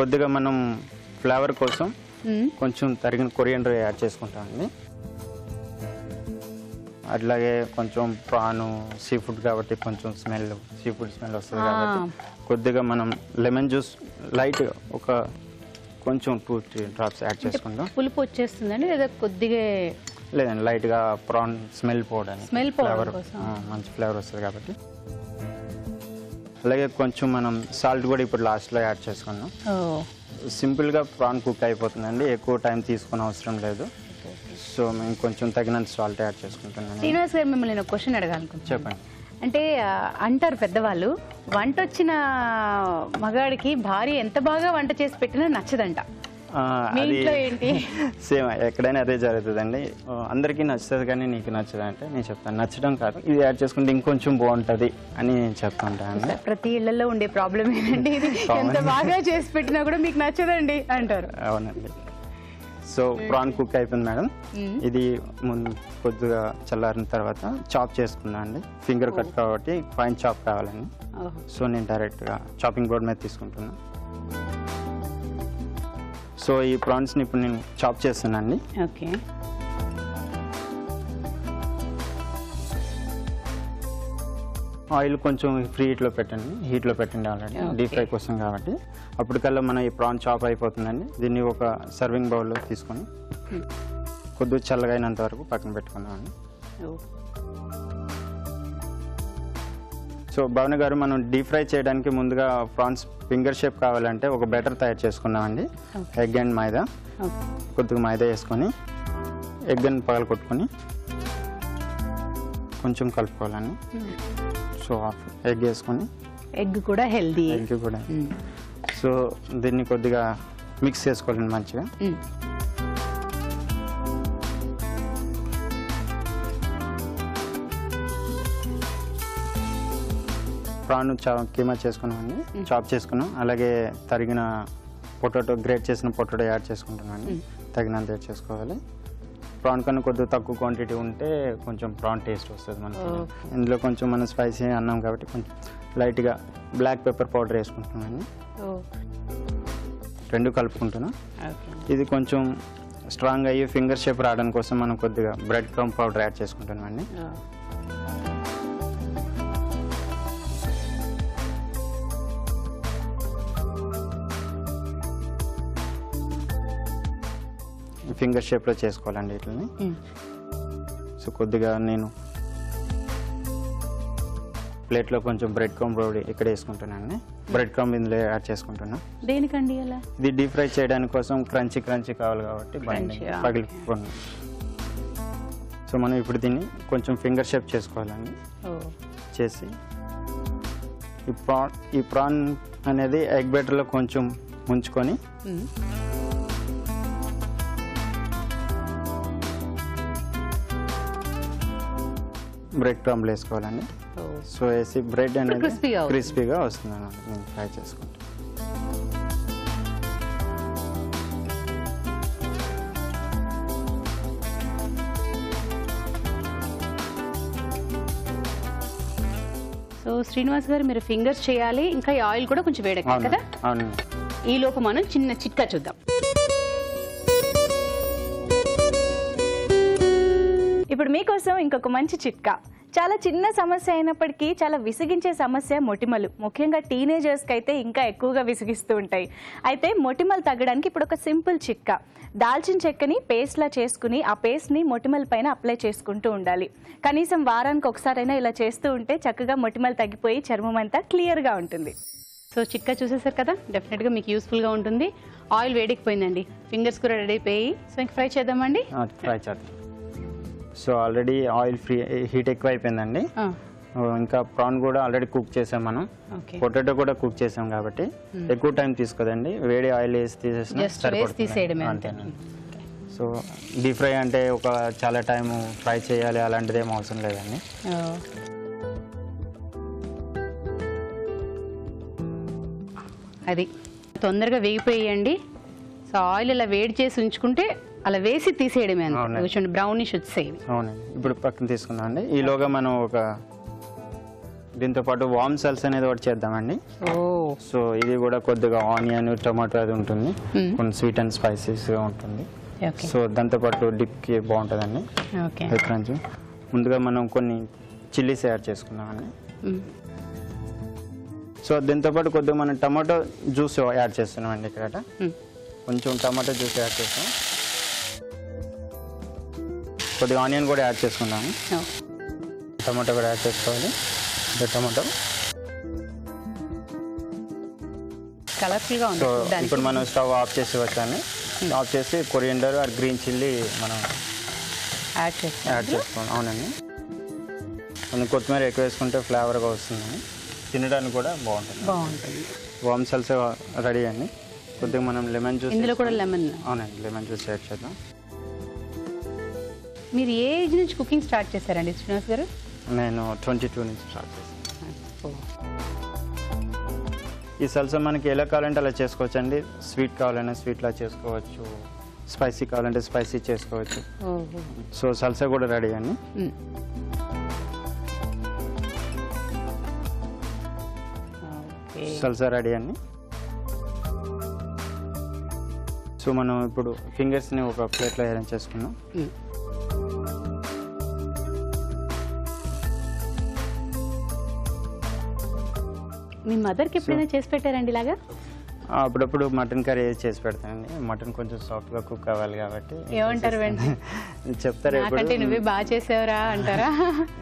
కొద్దిగా మనం ఫ్లేవర్ కోసం కొంచెం తరిగిన కొరియండర్ యాడ్ చేసుకుంటామండి. అట్లాగే కొంచెం ప్రాను సీ ఫుడ్ కాబట్టి కొంచెం సీ ఫుడ్ స్మెల్ వస్తుంది కాబట్టి కొద్దిగా మనం లెమన్ జ్యూస్ లైట్ ఒక కొంచెం 2-3 డ్రాప్స్ యాడ్ చేసుకుంటాం. పులుపు వచ్చేస్తుందండి లేదా కొద్దిగా? లేదండి, లైట్గా ప్రాన్ స్మెల్ పోవడానికి, ఫ్లేవర్ మంచి ఫ్లేవర్ వస్తుంది కాబట్టి. అలాగే కొంచెం మనం సాల్ట్ కూడా ఇప్పుడు లాస్ట్లో యాడ్ చేసుకున్నాం. సింపుల్గా ప్రాన్ కుక్ అయిపోతుందండి, ఎక్కువ టైం తీసుకునే అవసరం లేదు. సో మేము కొంచెం తగినంత సాల్ట్ యాడ్ చేసుకుంటున్నాను. శ్రీనివాస్ గారు మిమ్మల్ని నేను క్వశ్చన్ అడగాలనుకుంటున్నాను. చెప్పండి. అంటే అంటారు పెద్దవాళ్ళు, వంట వచ్చిన మగాడికి భార్య ఎంత బాగా వంట చేసి పెట్టినా నచ్చదంట. మీ ఇంట్లో ఏంటి? సేమ్ ఎక్కడైనా అదే జరుగుతుందండి. అందరికీ నచ్చుతుంది కానీ నీకు నచ్చదు అంటే నేను చెప్తాను నచ్చడం కాదు, ఇది యాడ్ చేసుకుంటే ఇంకొంచెం బాగుంటుంది అని నేను చెప్తుంటాను. ప్రతి ఇళ్లలో ఉండే ప్రాబ్లం ఏంటంటే ఇది ఎంత బాగా చేసి పెట్టినా కూడా మీకు నచ్చదండి అంటారు. అవునండి. సో ప్రాన్ కుక్ అయిపోయింది మేడం. ఇది ముందు కొద్దిగా చల్లారిన తర్వాత చాప్ చేసుకున్నా అండి. ఫింగర్ కట్ కాబట్టి ఫైన్ చాప్ కావాలండి. సో నేను డైరెక్ట్గా చాపింగ్ బోర్డ్ మీద తీసుకుంటున్నా. సో ఈ ప్రాన్స్ని ఇప్పుడు నేను చాప్ చేస్తున్నానండి. ఓకే. ఆయిల్ కొంచెం హీట్లో పెట్టండి ఆల్రెడీ డీప్ ఫ్రై కోసం కాబట్టి. అప్పటికల్లా మన ఈ ప్రాన్ చాప్ అయిపోతుందండి. దీన్ని ఒక సర్వింగ్ బౌల్లో తీసుకొని కొద్దిగా చల్లగా అయినంత వరకు పక్కన పెట్టుకున్నామండి. సో భావన గారు, మనం డీప్ ఫ్రై చేయడానికి ముందుగా ప్రాన్స్ ఫింగర్ షేప్ కావాలంటే ఒక బ్యాటర్ తయారు చేసుకున్నామండి. ఎగ్ అండ్ మైదా, కొద్దిగా మైదా వేసుకొని ఎగ్ అని పగల కొట్టుకొని కొంచెం కలుపుకోవాలండి. సో ఎగ్ వేసుకొని, ఎగ్ కూడా హెల్దీ, ఎగ్ కూడా. సో దీన్ని కొద్దిగా మిక్స్ చేసుకోవాలండి మంచిగా. ప్రాన్ కీమా చేసుకున్నామండి, చాప్ చేసుకున్నాం. అలాగే తరిగిన పొటాటో, గ్రేట్ చేసిన పొటాటో యాడ్ చేసుకుంటున్నామండి. తగినంత యాడ్ చేసుకోవాలి. ప్రాన్ కన్నా కొద్దిగా తక్కువ క్వాంటిటీ ఉంటే కొంచెం ప్రాన్ టేస్ట్ వస్తుంది మనకి. ఇందులో కొంచెం మనం స్పైసీ అన్నాం కాబట్టి కొంచెం లైట్గా బ్లాక్ పెప్పర్ పౌడర్ వేసుకుంటున్నామండి. రెండు కలుపుకుంటున్నాం. ఇది కొంచెం స్ట్రాంగ్ అయ్యి ఫింగర్ షేప్ రావడానికి కోసం మనం కొద్దిగా బ్రెడ్ క్రమ్ పౌడర్ యాడ్ చేసుకుంటున్నామండి. ఫింగర్ షేప్లో చేసుకోవాలండి వీటిని. సో కొద్దిగా నేను ప్లేట్లో కొంచెం బ్రెడ్ క్రమ్ పౌడర్ ఇక్కడ వేసుకుంటున్నాను. బ్రెడ్ క్రమ్ ఇందులో యాడ్ చేసుకుంటున్నా. దేనికండి అలా? ఇది డీప్ ఫ్రై చేయడానికి కోసం క్రంచీ కావాలి కాబట్టి పగిలిపోయింది. సో మనం ఇప్పుడు దీన్ని కొంచెం ఫింగర్ షేప్ చేసుకోవాలండి. చేసి ఈ ప్రాన్ అనేది ఎగ్ బ్యాటర్లో కొంచెం ముంచుకొని బ్రెడ్ క్రమ్లు వేసుకోవాలండి. సో వేసి బ్రెడ్ అనేది క్రిస్పీగా వస్తుంది అన్నమాట. నేను ఫ్రై చేసుకుంటాను. సో శ్రీనివాస్ గారు మీరు ఫింగర్స్ చేయాలి, ఇంకా ఈ ఆయిల్ కూడా కొంచెం వేడెక్కాలి కదా. అవును. ఈ లోపు మనం చిన్న చిట్కా చూద్దాం. ఇప్పుడు మీకోసం ఇంకొక మంచి చిట్కా. చాలా చిన్న సమస్య అయినప్పటికీ చాలా విసిగించే సమస్య మొటిమలు. ముఖ్యంగా టీనేజర్స్కి అయితే ఇంకా ఎక్కువగా విసిగిస్తూ ఉంటాయి. అయితే మొటిమలు తగ్గడానికి ఇప్పుడు ఒక సింపుల్ చిట్కా. దాల్చిన చెక్కని పేస్ట్లా చేసుకుని ఆ పేస్ట్ని మొటిమల పైన అప్లై చేసుకుంటూ ఉండాలి. కనీసం వారానికి ఒకసారైనా ఇలా చేస్తూ ఉంటే చక్కగా మొటిమలు తగ్గిపోయి చర్మం అంతా క్లియర్గా ఉంటుంది. సో చిట్కా చూసేసారు కదా, డెఫినెట్గా మీకు యూస్ఫుల్గా ఉంటుంది. ఆయిల్ వేడెక్కిపోయిందండి, ఫింగర్స్ కూడా రెడీ అయిపోయి. సో ఇంక ఫ్రై చేద్దామండి. ఫ్రై చేద్దాం. సో ఆల్రెడీ ఆయిల్ హీట్ ఎక్కువ అయిపోయిందండి. ఇంకా ప్రాన్ కూడా ఆల్రెడీ కుక్ చేసాం మనం. పొటాటో కూడా కుక్ చేసాం కాబట్టి ఎక్కువ టైం తీసుకోదండి. వేడి ఆయిల్ వేసి తీసేసిన అంతేనండి. సో డీప్ ఫ్రై అంటే ఒక చాలా టైం ఫ్రై చేయాలి అలాంటిది ఏం అవసరం లేదండి. అది తొందరగా వేగిపోయండి. సో ఆయిల్ ఇలా వేడి చేసి ఉంచుకుంటే అలా వేసి తీసేయడమే, చూడండి బ్రౌనిష్ వచ్చేవి. అవునండి. ఇప్పుడు పక్కన తీసుకుందాం అండి. ఈలోగా మనం ఒక దీంతో పాటు వామ్ సల్స్ అనేది ఒకటి చేద్దామండి. సో ఇది కూడా కొద్దిగా ఆనియన్ టమాటో అది ఉంటుంది, కొన్ని స్వీట్ అండ్ స్పైసీస్గా ఉంటుంది. సో దాంతోపాటు డిప్కి బాగుంటుందండి. ఎక్కడి ముందుగా మనం కొన్ని చిల్లీస్ యాడ్ చేసుకున్నామండి. సో దీంతోపాటు కొద్దిగా మనం టమాటో జ్యూస్ యాడ్ చేస్తున్నామండి. ఇక్కడ కొంచెం టమాటో జ్యూస్ యాడ్ చేస్తాం. కొద్దిగా ఆనియన్ కూడా యాడ్ చేసుకున్నాము. టమాటో కూడా యాడ్ చేసుకోవాలి. టమాటో కలర్ఫుల్గా ఉంది. సో ఇప్పుడు మనం స్టవ్ ఆఫ్ చేసి వచ్చాను. ఆఫ్ చేసి కొరియండర్ ఆర్ గ్రీన్ చిల్లీ మనం యాడ్ చేసుకోండి. అవునండి. కొంచెం కొత్తిమీర ఎక్కువ వేసుకుంటే ఫ్లేవర్గా వస్తుందని, తినడానికి కూడా బాగుంటుంది. వామ్ సల్సా రెడీ అండి. కొద్దిగా మనం లెమన్ జ్యూస్, ఇందులో కూడా లెమన్. అవునండి, లెమన్ జ్యూస్ యాడ్ చేద్దాం. మీరు ఏ ఏజ్ నుంచి కుకింగ్ స్టార్ట్ చేశారండి శ్రీనివాస్ గారు? నేను 22 నుంచి స్టార్ట్ చేశాను. ఈ సల్సా మనకి ఎలా కావాలంటే అలా చేసుకోవచ్చండి. స్వీట్ కావాలంటే స్వీట్లా చేసుకోవచ్చు, స్పైసీ కావాలంటే స్పైసీ చేసుకోవచ్చు. సో సల్సా కూడా రెడీ అండి. సల్సా రెడీ అండి. సో మనం ఇప్పుడు ఫింగర్స్ని ఒక ప్లేట్లో అరేంజ్ చేసుకున్నాం. మీ మదర్కి ఎప్పుడైనా చేసి పెట్టారండి ఇలాగా? అప్పుడప్పుడు మటన్ కర్రీ చేసి పెడతానండి. మటన్ కొంచెం సాఫ్ట్గా కుక్ అవ్వాలి కాబట్టి. ఏమంటారు వెంటనే? చెప్తారు, అంటే నువ్వే బాగా చేసావురా అంటారా?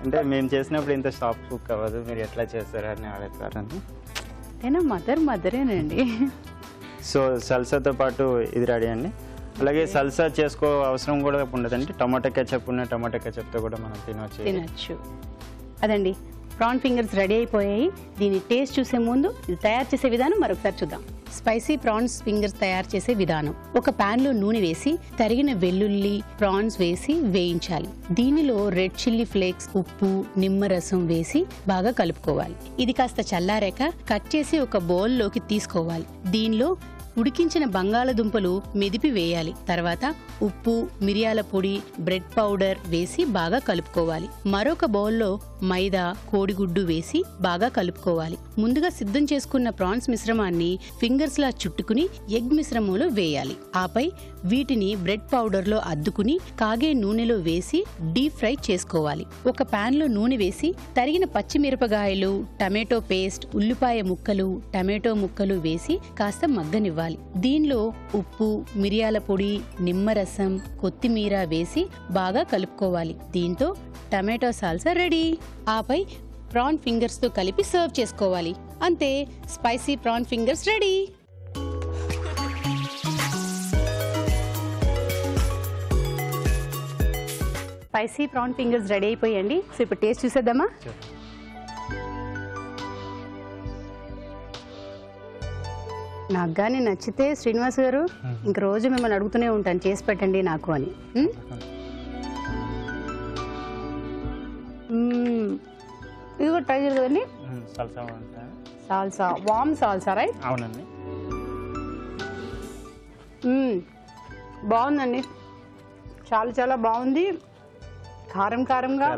అంటే మేము చేసినప్పుడు ఇంత సాఫ్ట్ కుక్ అవ్వదు, మీరు ఎట్లా చేస్తారా అని అడుగుతారండి. అయినా మదరేనండి. సో సల్సాతో పాటు ఇది రెడీ అండి. అలాగే సల్సా చేసుకో అవసరం కూడా ఉండదండి. టమాటా కెచప్ ఉన్న టమాటా కెచప్తో కూడా మనం తినొచ్చు. అదండి, ప్రాన్ ఫింగర్స్ రెడీ అయిపోయాయి. దీన్ని టేస్ట్ చూసే ముందు ఇది తయారు చేసే విధానం మరొకసారి చూద్దాం. స్పైసీ ప్రాన్స్ ఫింగర్స్ తయారు చేసే విధానం: ఒక పాన్ లో నూనె వేసి తరిగిన వెల్లుల్లి, ప్రాన్స్ వేసి వేయించాలి. దీనిలో రెడ్ చిల్లీ ఫ్లేక్స్, ఉప్పు, నిమ్మరసం వేసి బాగా కలుపుకోవాలి. ఇది కాస్త చల్లారాక కట్ చేసి ఒక బౌల్ లోకి తీసుకోవాలి. దీనిలో ఉడికించిన బంగాళదుంపలు మెదిపి వేయాలి. తర్వాత ఉప్పు, మిరియాల పొడి, బ్రెడ్ పౌడర్ వేసి బాగా కలుపుకోవాలి. మరొక బౌల్లో మైదా, కోడిగుడ్డు వేసి బాగా కలుపుకోవాలి. ముందుగా సిద్ధం చేసుకున్న ప్రాన్స్ మిశ్రమాన్ని ఫింగర్స్ లా చుట్టుకుని ఎగ్ మిశ్రమంలో వేయాలి. ఆపై వీటిని బ్రెడ్ పౌడర్ లో అద్దుకుని కాగే నూనెలో వేసి డీప్ ఫ్రై చేసుకోవాలి. ఒక పాన్ లో నూనె వేసి తరిగిన పచ్చిమిరపకాయలు, టమాటో పేస్ట్, ఉల్లిపాయ ముక్కలు, టమాటో ముక్కలు వేసి కాస్త మగ్గనివ్వాలి. దీనిలో ఉప్పు, మిరియాల పొడి, నిమ్మరసం, కొత్తిమీర వేసి బాగా కలుపుకోవాలి. దీంతో టమాటో సాల్సా రెడీ. ఆపై ప్రాన్ ఫింగర్స్ తో కలిపి సర్వ్ చేసుకోవాలి. అంతే, spicy prawn fingers ready. Spicy prawn fingers ready అయిపోయండి. సో ఇప్పుడు టేస్ట్ చూసేద్దామా? నాకు కానీ నచ్చితే శ్రీనివాస్ గారు ఇంక రోజు మిమ్మల్ని అడుగుతూనే ఉంటాను, చేసి పెట్టండి నాకు అని. ఇది కూడా ట్రై చేయాలి కదండి. సల్సా ఉంటుంది. సాల్సా, వామ్ సాల్సా రైట్? అవునండి. బాగుందండి, చాలా చాలా బాగుంది. కారం కారంగా,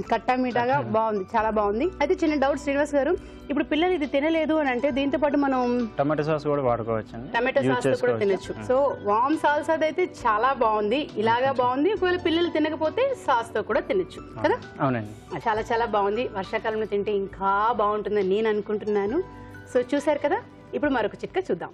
కట్టా మీఠాగా బాగుంది, చాలా బాగుంది. అయితే చిన్న డౌట్ శ్రీనివాస్ గారు, ఇప్పుడు పిల్లలు ఇది తినలేదు అని అంటే దీంతో పాటు మనం టమాటో సాస్ కూడా వాడుకోవచ్చు. టమాటో సాస్ కూడా తినొచ్చు. సో వామ్ సాల్సా అయితే చాలా బాగుంది, ఇలాగా బాగుంది. ఒకవేళ పిల్లలు తినకపోతే సాస్ తో కూడా తినొచ్చు కదా. అవునండి, చాలా చాలా బాగుంది. వర్షాకాలంలో తింటే ఇంకా బాగుంటుందని నేను అనుకుంటున్నాను. సో చూసారు కదా, ఇప్పుడు మరొక చిట్కా చూద్దాం.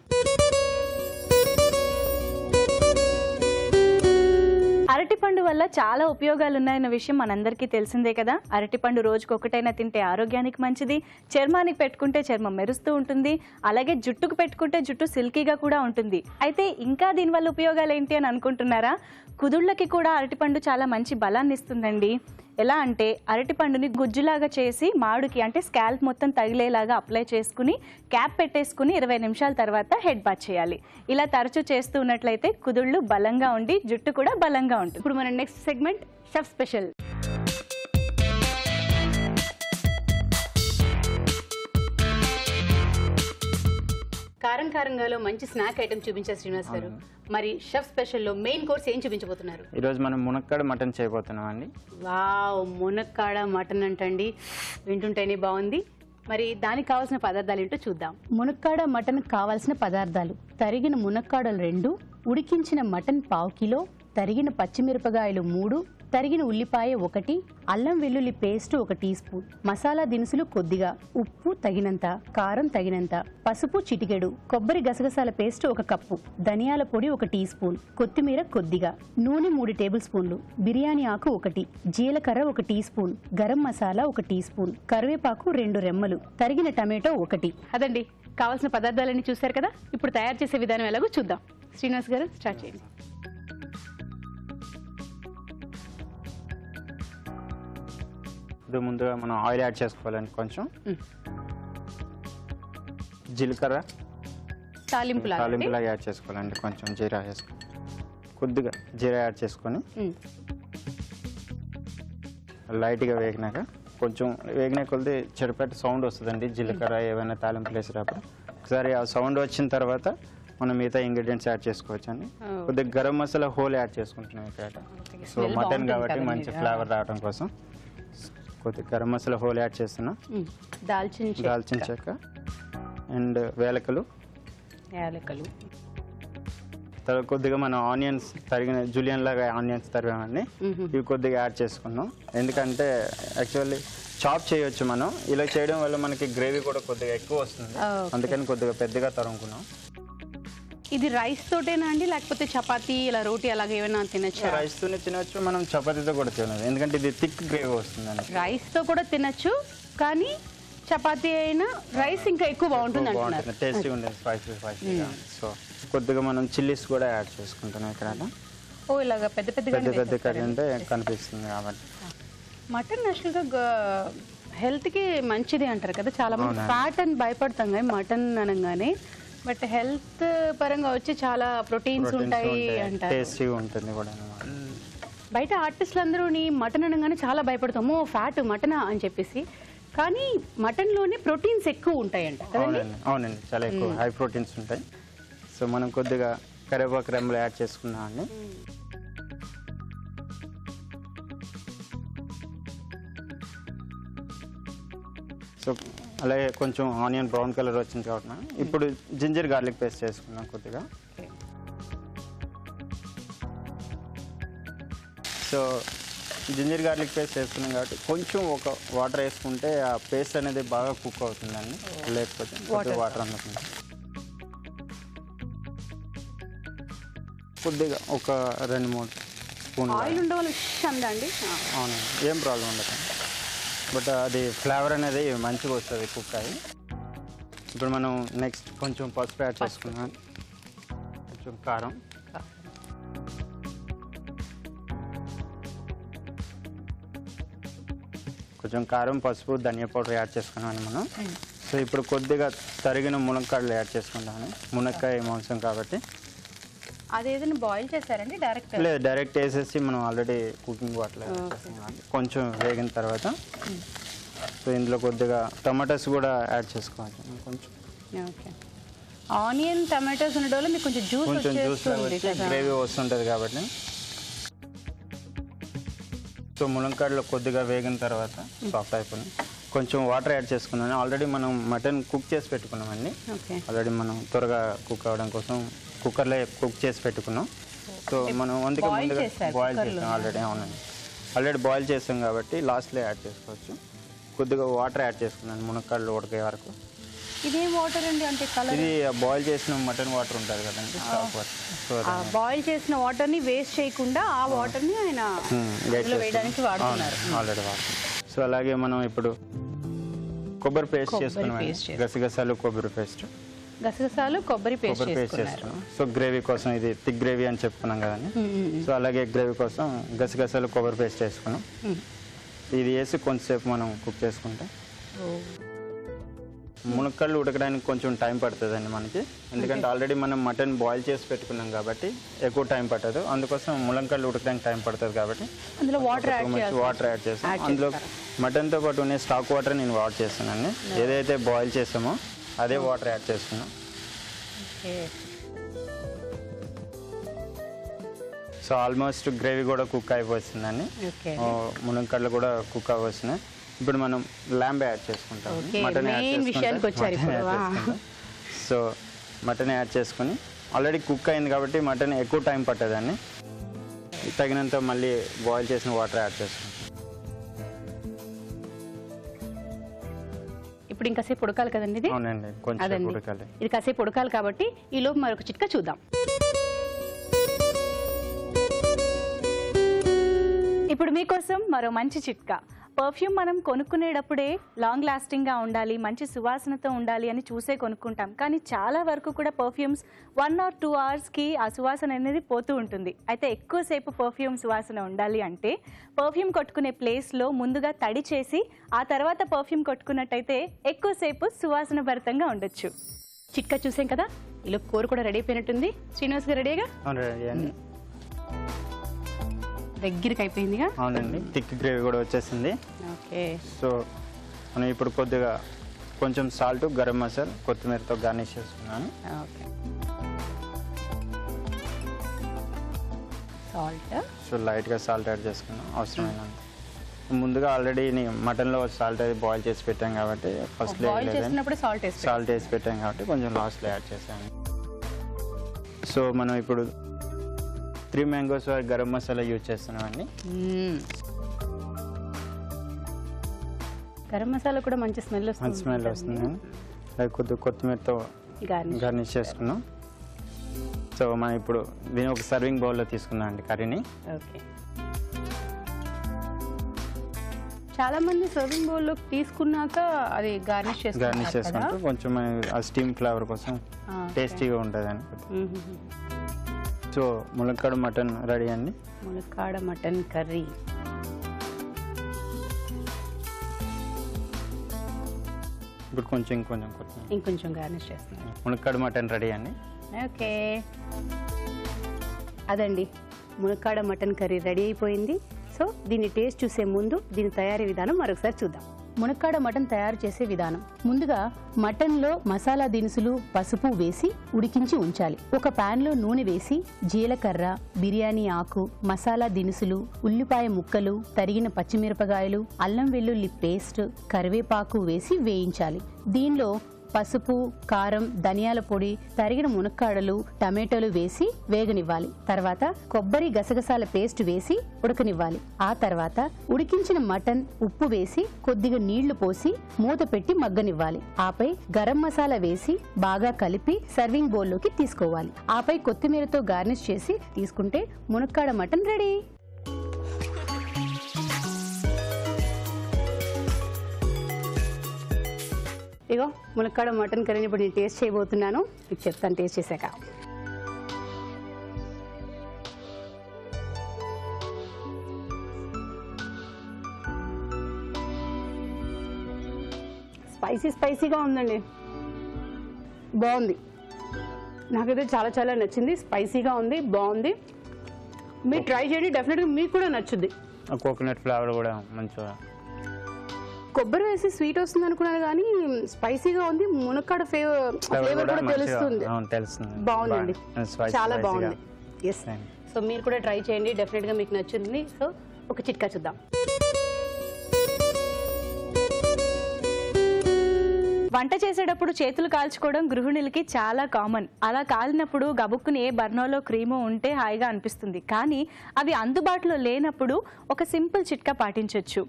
అరటిపండు వల్ల చాలా ఉపయోగాలు ఉన్నాయన్న విషయం మనందరికీ తెలిసిందే కదా. అరటిపండు రోజుకు ఒకటైనా తింటే ఆరోగ్యానికి మంచిది, చర్మానికి పెట్టుకుంటే చర్మం మెరుస్తూ ఉంటుంది, అలాగే జుట్టుకు పెట్టుకుంటే జుట్టు సిల్కీగా కూడా ఉంటుంది. అయితే ఇంకా దీనివల్ల ఉపయోగాలు ఏంటి అని అనుకుంటున్నారా? కుదుళ్ళకి కూడా అరటిపండు చాలా మంచి బలాన్ని ఇస్తుందండి. ఎలా అంటే అరటిపండుని గుజ్జులాగా చేసి మాడుకి అంటే స్కాల్ప్ మొత్తం తగిలేలాగా అప్లై చేసుకుని క్యాప్ పెట్టేసుకుని 20 నిమిషాల తర్వాత హెడ్ బాత్ చేయాలి. ఇలా తరచూ చేస్తూ ఉన్నట్లయితే కుదుళ్ళు బలంగా ఉండి జుట్టు కూడా బలంగా ఉంటుంది. ఇప్పుడు మన నెక్స్ట్ సెగ్మెంట్ షెఫ్ స్పెషల్. కారం కారంగాలో మంచి స్నాక్ ఐటమ్ చూపించారు శ్రీనివాస్ గారు. మరి షెఫ్ స్పెషల్లో మెయిన్ కోర్స్ ఏం చూపించబోతున్నారు? ఈ రోజు మనం మునక్కాడ మటన్ చేయబోతున్నాం అండి. వావ్, మునక్కాడ మటన్ అంటండి, వింటుంటేనే బాగుంది. మరి దానికి కావాల్సిన పదార్థాలు ఏంటో చూద్దాం. మునక్కాడ మటన్ కావాల్సిన పదార్థాలు: తరిగిన మునక్కాడలు 2, ఉడికించిన మటన్ 1/4 కిలో, తరిగిన పచ్చిమిరపకాయలు 3, తరిగిన ఉల్లిపాయ 1, అల్లం వెల్లుల్లి పేస్ట్ 1 టీ స్పూన్, మసాలా దినుసులు కొద్దిగా, ఉప్పు తగినంత, కారం తగినంత, పసుపు చిటికెడు, కొబ్బరి గసగసాల పేస్ట్ 1 కప్పు, ధనియాల పొడి 1 టీ స్పూన్, కొత్తిమీర కొద్దిగా, నూనె 3 టేబుల్ స్పూన్లు, బిర్యానీ ఆకు 1, జీలకర్ర 1 teaspoon, garam masala 1 teaspoon, కరివేపాకు 2 రెమ్మలు, తరిగిన టమాటో 1. అదండి కావాల్సిన పదార్థాలన్నీ చూశారు కదా. ఇప్పుడు తయారు చేసే విధానం ఎలాగో చూద్దాం. శ్రీనివాస్ గారు స్టార్ట్ చేయండి. ముందుగా మనం ఆయిల్ యాడ్ చేసుకోవాలండి. కొంచెం జీలకర్ర తాలింపులా యాడ్ చేసుకోవాలండి. కొంచెం జీరా వేసుకొని, కొద్దిగా జీరా యాడ్ చేసుకొని లైట్గా వేగినాక, కొంచెం వేగిన కొద్ది చెరుపెట్టు సౌండ్ వస్తుందండి జీలకర్ర ఏమైనా తాలింపులు వేసేటప్పుడు. ఒకసారి ఆ సౌండ్ వచ్చిన తర్వాత మనం మిగతా ఇంగ్రీడియంట్స్ యాడ్ చేసుకోవచ్చు అండి. కొద్దిగా గరం మసాలా హోల్ యాడ్ చేసుకుంటున్నాం ఇక్కడ. సో మటన్ కాబట్టి మంచి ఫ్లేవర్ రావడం కోసం కొద్దిగా గరం మసాలా హోల్ యాడ్ చేస్తున్నాం. దాల్చిన చెక్క అండ్ వేలకలు. తర్వాత కొద్దిగా మనం ఆనియన్స్ తరిగిన జూలియన్ లాగా ఆనియన్స్ తరిగామండి, ఇవి కొద్దిగా యాడ్ చేసుకున్నాం. ఎందుకంటే యాక్చువల్లీ చాప్ చేయొచ్చు మనం, ఇలా చేయడం వల్ల మనకి గ్రేవీ కూడా కొద్దిగా ఎక్కువ వస్తుంది, అందుకని కొద్దిగా పెద్దగా తరుముకున్నాం. ఇది రైస్ తోటేనా అండి, లేకపోతే చపాతీ ఇలా రోటీ అలాగే ఏమైనా తినచ్చు? రైస్ తోనే తినచ్చు, మనం చపాతీతో కూడా తినచ్చు, ఎందుకంటే ఇది థిక్ గ్రేవీ వస్తుందండి. రైస్ తో కూడా తినచ్చు, కానీ చపాతీ అయినా రైస్ ఇంకా ఎక్కువ బాగుంటుంది అంటున్నారు. టేస్టీ ఉండేది, స్పైసీగా. సో కొద్దిగా మనం చిల్లీస్ కూడా యాడ్ చేసుకుంటున్నాం ఇక్కడ. ఓ ఇలాగా పెద్ద పెద్ద కర్రీ అంటే కనిపిస్తుంది కాబట్టి. మటన్ యాక్చువల్గా హెల్త్కి మంచిది అంటారు కదా, చాలా మంది ఫ్యాట్ అని భయపడతాం కానీ మటన్ అనగానే, బట్ హెల్త్ పరంగా వచ్చి చాలా ప్రోటీన్స్ ఉంటాయి అంటారు. టేస్టీగా ఉంటుంది కూడా. బయట ఆర్టిస్టులు అందరూ మటన్ అనగానే చాలా భయపడతాము, ఫ్యాట్ మటనా అని చెప్పేసి, కానీ మటన్లోనే ప్రోటీన్స్ ఎక్కువ ఉంటాయంట. అవునండి, చాలా ఎక్కువ హై ప్రోటీన్స్ ఉంటాయి. సో మనం కొద్దిగా కరివేపాకు రెమ్మలు యాడ్ చేసుకున్నాం అండి. సో అలాగే కొంచెం ఆనియన్ బ్రౌన్ కలర్ వచ్చింది కాబట్టి ఇప్పుడు జింజర్ గార్లిక్ పేస్ట్ చేసుకున్నాం కొద్దిగా. సో జింజర్ గార్లిక్ పేస్ట్ వేసుకున్నాం కాబట్టి కొంచెం ఒక వాటర్ వేసుకుంటే ఆ పేస్ట్ అనేది బాగా కుక్ అవుతుందండి, లేకపోతే కొద్దిగా వాటర్ అందుతుంది. కొద్దిగా ఒక 2-3 స్పూన్లు ఆయిల్ ఉండవాలి అండి. అవునండి, ఏం ప్రాబ్లం ఉండదు, బట్ అది ఫ్లేవర్ అనేది మంచిగా వస్తుంది కుక్ అయ్యి. ఇప్పుడు మనం నెక్స్ట్ కొంచెం పసుపు యాడ్ చేసుకున్నాం, కొంచెం కారం, పసుపు, ధనియా పౌడర్ యాడ్ చేసుకున్నాం మనం. సో ఇప్పుడు కొద్దిగా తరిగిన మునక్కాడలు యాడ్ చేసుకుంటాను. మునక్కాయ మాంసం కాబట్టి. అదేదైనా బాయిల్ చేశారండి డైరెక్ట్? లేదు, డైరెక్ట్ వేసేసి మనం ఆల్రెడీ కుకింగ్ వాటర్ కొంచెం వేగిన తర్వాత సో ఇందులో కొద్దిగా టమాటాస్ కూడా యాడ్ చేసుకోవచ్చు కొంచెం. ఓకే, ఆనియన్ టమాటోస్ ఉండడం వల్ల మీకు కొంచెం జ్యూస్ కొంచెం జ్యూస్ వచ్చేస్తుంది, గ్రేవీ వస్తుంటుంది కాబట్టి. సో ములంకాడలో కొద్దిగా వేగిన తర్వాత సాఫ్ట్ అయిపోయింది. కొంచెం వాటర్ యాడ్ చేసుకున్నాను. ఆల్రెడీ మనం మటన్ కుక్ చేసి పెట్టుకున్నామండి. ఓకే, ఆల్రెడీ మనం త్వరగా కుక్ అవ్వడం కోసం కుక్కర్లో కుక్ చేసి పెట్టుకున్నాం. సో మనం అందుకే ముందుగా బాయిల్ చేసాం ఆల్రెడీ. అవునండి, ఆల్రెడీ బాయిల్ చేసాం కాబట్టి లాస్ట్లో యాడ్ చేసుకోవచ్చు. కొద్దిగా వాటర్ యాడ్ చేసుకున్నాను మునక్కాడలు ఉడికే వరకు. ఇదేం వాటర్ అండి అంటే కలర్? ఇది బాయిల్ చేసిన మటన్ వాటర్ ఉంటుంది కదండి, స్టాక్ వాటర్. సో బాయిల్ చేసిన వాటర్ని వేస్ట్ చేయకుండా ఆ వాటర్ని ఆయన ఇందులో వేయడానికి వాడుతున్నారు. ఆల్రెడీ వాడుతున్నాం. సో అలాగే మనం ఇప్పుడు కొబ్బరి పేస్ట్ చేసుకున్నాం, గసగసాలు కొబ్బరి పేస్ట్. గసగసాలు కొబ్బరి పేస్ట్ చేసుకున్నాం. సో గ్రేవీ కోసం ఇది థిక్ గ్రేవీ అని చెప్పుకున్నాం కదండి. సో అలాగే గ్రేవీ కోసం గసగసాలు కొబ్బరి పేస్ట్ చేసుకున్నాం. ఇది వేసి కొంచెంసేపు మనం కుక్ చేసుకుంటాం. మునక్కాడలు ఉడకడానికి కొంచెం టైం పడుతుందండి మనకి, ఎందుకంటే ఆల్రెడీ మనం మటన్ బాయిల్ చేసి పెట్టుకున్నాం కాబట్టి ఎక్కువ టైం పట్టదు. అందుకోసం ములంకాడలు ఉడకడానికి టైం పడుతుంది కాబట్టి అందులో వాటర్ యాడ్ చేస్తాం. అందులో మటన్తో పాటు ఉన్న స్టాక్ వాటర్ నేను వాటర్ చేస్తున్నాను. ఏదైతే బాయిల్ చేసామో అదే వాటర్ యాడ్ చేస్తున్నాం. సో ఆల్మోస్ట్ గ్రేవీ కూడా కుక్ అయిపోతుందండి, ములంకాడలు కూడా కుక్ అయిపోతున్నాయి. ఇప్పుడు మనం ల్యాంబ్ యాడ్ చేసుకుంటాం. మటన్ సో మటన్ యాడ్ చేసుకుని ఆల్రెడీ కుక్ అయింది కాబట్టి మటన్ ఎక్కువ టైం పట్టదండి. తగినంత మళ్ళీ బాయిల్ చేసిన వాటర్ యాడ్ చేసుకుంటాం. ఇప్పుడు ఇంకాసేపు ఉడకాలి కదండి ఇది? అవునండి, కొంచెం ఉడకాలి. ఇది కాసేపు ఉడకాలి కాబట్టి ఈ లోపు మరొక చిట్కా చూద్దాం. ఇప్పుడు మీకోసం మరో మంచి చిట్కా. పర్ఫ్యూమ్ మనం కొనుక్కునేటప్పుడే లాంగ్ లాస్టింగ్గా ఉండాలి, మంచి సువాసనతో ఉండాలి అని చూసే కొనుక్కుంటాం. కానీ చాలా వరకు కూడా పర్ఫ్యూమ్స్ 1 or 2 అవర్స్కి ఆ సువాసన అనేది పోతూ ఉంటుంది. అయితే ఎక్కువసేపు పర్ఫ్యూమ్ సువాసన ఉండాలి అంటే పర్ఫ్యూమ్ కొట్టుకునే ప్లేస్లో ముందుగా తడి చేసి ఆ తర్వాత పర్ఫ్యూమ్ కొట్టుకున్నట్టయితే ఎక్కువసేపు సువాసన భరితంగా ఉండొచ్చు. చిట్కా చూసాం కదా, ఇలా కూర కూడా రెడీ అయిపోయినట్టుంది. శ్రీనివాస్ గారు రెడీగా? దగ్గరికి అయిపోయిందిగా. అవునండి, థిక్ గ్రేవీ కూడా వచ్చేసింది. ఓకే, సో మనం ఇప్పుడు కొద్దిగా కొంచెం సాల్ట్, గరం మసాలా, కొత్తిమీరతో గార్నిష్ చేసుకున్నాను. Okay, salt. సో లైట్గా సాల్ట్ యాడ్ చేసుకున్నాం అవసరమైనంత. ముందుగా ఆల్రెడీ మటన్లో సాల్ట్ అది బాయిల్ చేసి పెట్టాం కాబట్టి ఫస్ట్ సాల్ట్ వేసి పెట్టాం కాబట్టి కొంచెం లాస్ట్లో యాడ్ చేసాను. సో మనం ఇప్పుడు 3 మ్యాంగోస్ గరం మసాలా యూజ్ చేస్తున్నామండి. గరం మసాలా కూడా మంచి స్మెల్ వస్తుంది. అది కొద్దిగా కొత్తిమీరతో గార్నిష్ చేసుకున్నాం. సో మనం ఇప్పుడు దీన్ని ఒక సర్వింగ్ బౌల్లో తీసుకున్నాం అండి కర్రీని. ఓకే, చాలా మంది సర్వింగ్ బౌల్లో తీసుకున్నాక అది గార్నిష్ చేసుకుంటూ కొంచెం ఆ స్టీమ్ ఫ్లేవర్ కోసం టేస్టీగా ఉంటుందని. సో ములక్కాడ మటన్ రెడీ అండి. ములక్కాడ మటన్ కర్రీ. ఇప్పుడు కొంచెం ఇంకొంచెం గార్నిష్ చేస్తున్నాం. ములక్కాడ మటన్ రెడీ అండి. ఓకే, అదండి ములక్కాడ మటన్ కర్రీ రెడీ అయిపోయింది. సో దీన్ని టేస్ట్ చూసే ముందు దీని తయారీ విధానం మరొకసారి చూద్దాం. మునక్కాడ మటన్ తయారు చేసే విధానం. ముందుగా మటన్లో మసాలా దినుసులు, పసుపు వేసి ఉడికించి ఉంచాలి. ఒక ప్యాన్లో నూనె వేసి జీలకర్ర, బిర్యానీ ఆకు, మసాలా దినుసులు, ఉల్లిపాయ ముక్కలు, తరిగిన పచ్చిమిరపకాయలు, అల్లం వెల్లుల్లి పేస్ట్, కరివేపాకు వేసి వేయించాలి. దీనిలో పసుపు, కారం, ధనియాల పొడి, తరిగిన మునక్కాడలు, టమాటోలు వేసి వేగనివ్వాలి. తర్వాత కొబ్బరి, గసగసాల పేస్ట్ వేసి ఉడకనివ్వాలి. ఆ తర్వాత ఉడికించిన మటన్, ఉప్పు వేసి కొద్దిగా నీళ్లు పోసి మూత పెట్టి మగ్గనివ్వాలి. ఆపై గరం మసాలా వేసి బాగా కలిపి సర్వింగ్ బౌల్లోకి తీసుకోవాలి. ఆపై కొత్తిమీరతో గార్నిష్ చేసి తీసుకుంటే మునక్కాడ మటన్ రెడీ. ఇగో మునక్కాడ మటన్ కర్రీని ఇప్పుడు నేను టేస్ట్ చేయబోతున్నాను. మీకు చెప్తాను టేస్ట్ చేశాక. స్పైసీగా ఉందండి, బాగుంది. నాకైతే చాలా చాలా నచ్చింది. స్పైసీగా ఉంది, బాగుంది. మీరు ట్రై చేయండి, డెఫినెట్గా మీకు కూడా నచ్చుద్ది. కోకోనట్ ఫ్లేవర్ కూడా మంచిగా కొబ్బరి వేసి స్వీట్ వస్తుంది అనుకున్నాను కానీ స్పైసీగా ఉంది. మునక్కాడ ఫ్లేవర్ కూడా తెలుస్తుంది. బాగుందండి, చాలా బాగుంది. ఎస్, సో మీరు కూడా ట్రై చేయండి, డెఫినెట్ గా మీకు నచ్చుతుంది. సో ఒక చిట్కా చూద్దాం. వంట చేసేటప్పుడు చేతులు కాల్చుకోవడం గృహిణులకి చాలా కామన్. అలా కాలినప్పుడు గబుక్కుని ఏ బర్నోలో క్రీమో ఉంటే హాయిగా అనిపిస్తుంది. కానీ అవి అందుబాటులో లేనప్పుడు ఒక సింపుల్ చిట్కా పాటించవచ్చు.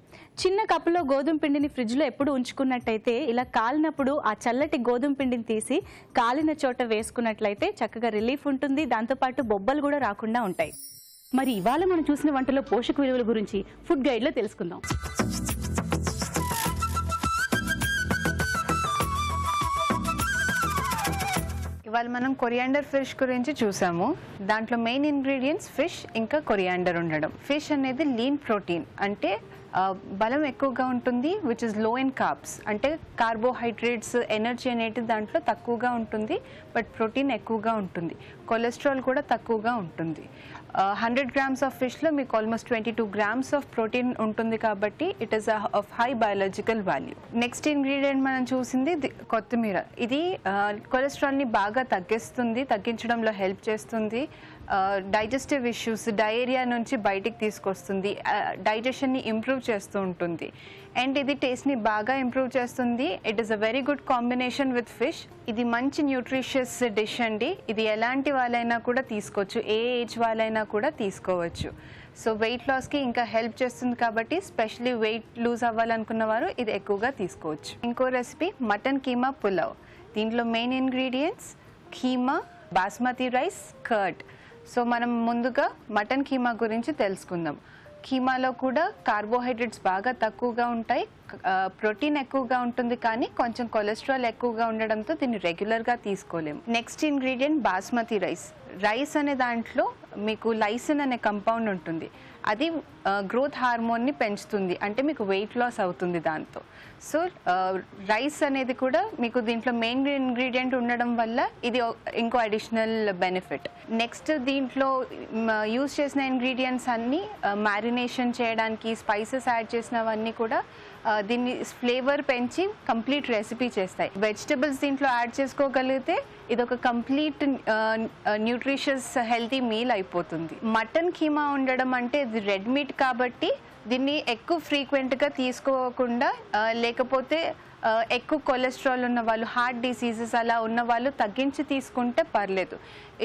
చిన్న కప్పులో గోధుమ పిండిని ఫ్రిడ్జ్లో ఎప్పుడు ఉంచుకున్నట్టయితే ఇలా కాలినప్పుడు ఆ చల్లటి గోధుమ పిండిని తీసి కాలిన చోట వేసుకున్నట్లయితే చక్కగా రిలీఫ్ ఉంటుంది. దాంతోపాటు బొబ్బలు కూడా రాకుండా ఉంటాయి. మరి ఇవాళ మనం చూసిన వంటలో పోషక విలువల గురించి ఫుడ్ గైడ్లో తెలుసుకుందాం. ఇవాళ మనం కొరియాండర్ ఫిష్ గురించి చూసాము. దాంట్లో మెయిన్ ఇంగ్రీడియంట్స్ ఫిష్ ఇంకా కొరియాండర్ ఉండడం. ఫిష్ అనేది లీన్ ప్రోటీన్, అంటే బలం ఎక్కువగా ఉంటుంది, which is low in carbs, అంటే కార్బోహైడ్రేట్స్ ఎనర్జీ అనేది దాంట్లో తక్కువగా ఉంటుంది, బట్ ప్రోటీన్ ఎక్కువగా ఉంటుంది. కొలెస్ట్రాల్ కూడా తక్కువగా ఉంటుంది. 100 grams ఆఫ్ ఫిష్లో మీకు ఆల్మోస్ట్ 22 grams ఆఫ్ ప్రోటీన్ ఉంటుంది, కాబట్టి it is of high biological value. Next ingredient మనం చూసింది కొత్తిమీర. ఇది కొలెస్ట్రాల్ని బాగా తగ్గించడంలో హెల్ప్ చేస్తుంది. డైజెస్టివ్ ఇష్యూస్, డయేరియా నుంచి బయటికి తీసుకొస్తుంది, డైజెషన్ని ఇంప్రూవ్ చేస్తూ ఉంటుంది. అండ్ ఇది టేస్ట్ని బాగా ఇంప్రూవ్ చేస్తుంది. It is a very good combination with fish. ఇది మంచి న్యూట్రిషియస్ డిష్ అండి. ఇది ఎలాంటి వాళ్ళైనా కూడా తీసుకోవచ్చు, ఏ ఏజ్ వాళ్ళైనా కూడా తీసుకోవచ్చు. సో వెయిట్ లాస్కి ఇంకా హెల్ప్ చేస్తుంది, కాబట్టి స్పెషలీ వెయిట్ లూజ్ అవ్వాలనుకున్న వారు ఇది ఎక్కువగా తీసుకోవచ్చు. ఇంకో రెసిపీ మటన్ కీమా పులావ్. దీంట్లో main ingredients keema, basmati rice, curd. So మనం ముందుగా మటన్ కీమా గురించి తెలుసుకుందాం. కీమాలో కూడా కార్బోహైడ్రేట్స్ బాగా తక్కువగా ఉంటాయి, ప్రోటీన్ ఎక్కువగా ఉంటుంది, కానీ కొంచెం కొలెస్ట్రాల్ ఎక్కువగా ఉండడంతో దీన్ని రెగ్యులర్గా తీసుకోలేము. Next ingredient basmati rice. Rice అనే దాంట్లో మీకు లైసిన్ అనే కంపౌండ్ ఉంటుంది. అది గ్రోత్ హార్మోన్ని పెంచుతుంది, అంటే మీకు వెయిట్ లాస్ అవుతుంది దాంతో. సో రైస్ అనేది కూడా మీకు దీంట్లో మెయిన్ ఇంగ్రీడియంట్ ఉండడం వల్ల ఇది ఇంకో అడిషనల్ బెనిఫిట్. నెక్స్ట్ దీంట్లో యూజ్ చేసిన ఇంగ్రీడియంట్స్ అన్నీ మ్యారినేషన్ చేయడానికి స్పైసెస్ యాడ్ చేసినవన్నీ కూడా దీన్ని ఫ్లేవర్ పెంచి కంప్లీట్ రెసిపీ చేస్తాయి. వెజిటబుల్స్ దీంట్లో యాడ్ చేసుకోగలిగితే ఇది ఒక కంప్లీట్ న్యూట్రిషియస్ హెల్తీ మీల్ అయిపోతుంది. మటన్ కీమా ఉండడం అంటే ఇది రెడ్ మీట్ కాబట్టి దీన్ని ఎక్కువ ఫ్రీక్వెంట్గా తీసుకోకుండా, లేకపోతే ఎక్కువ కొలెస్ట్రాల్ ఉన్న వాళ్ళు, హార్ట్ డిసీజెస్ అలా ఉన్న వాళ్ళు తగ్గించి తీసుకుంటే పర్లేదు.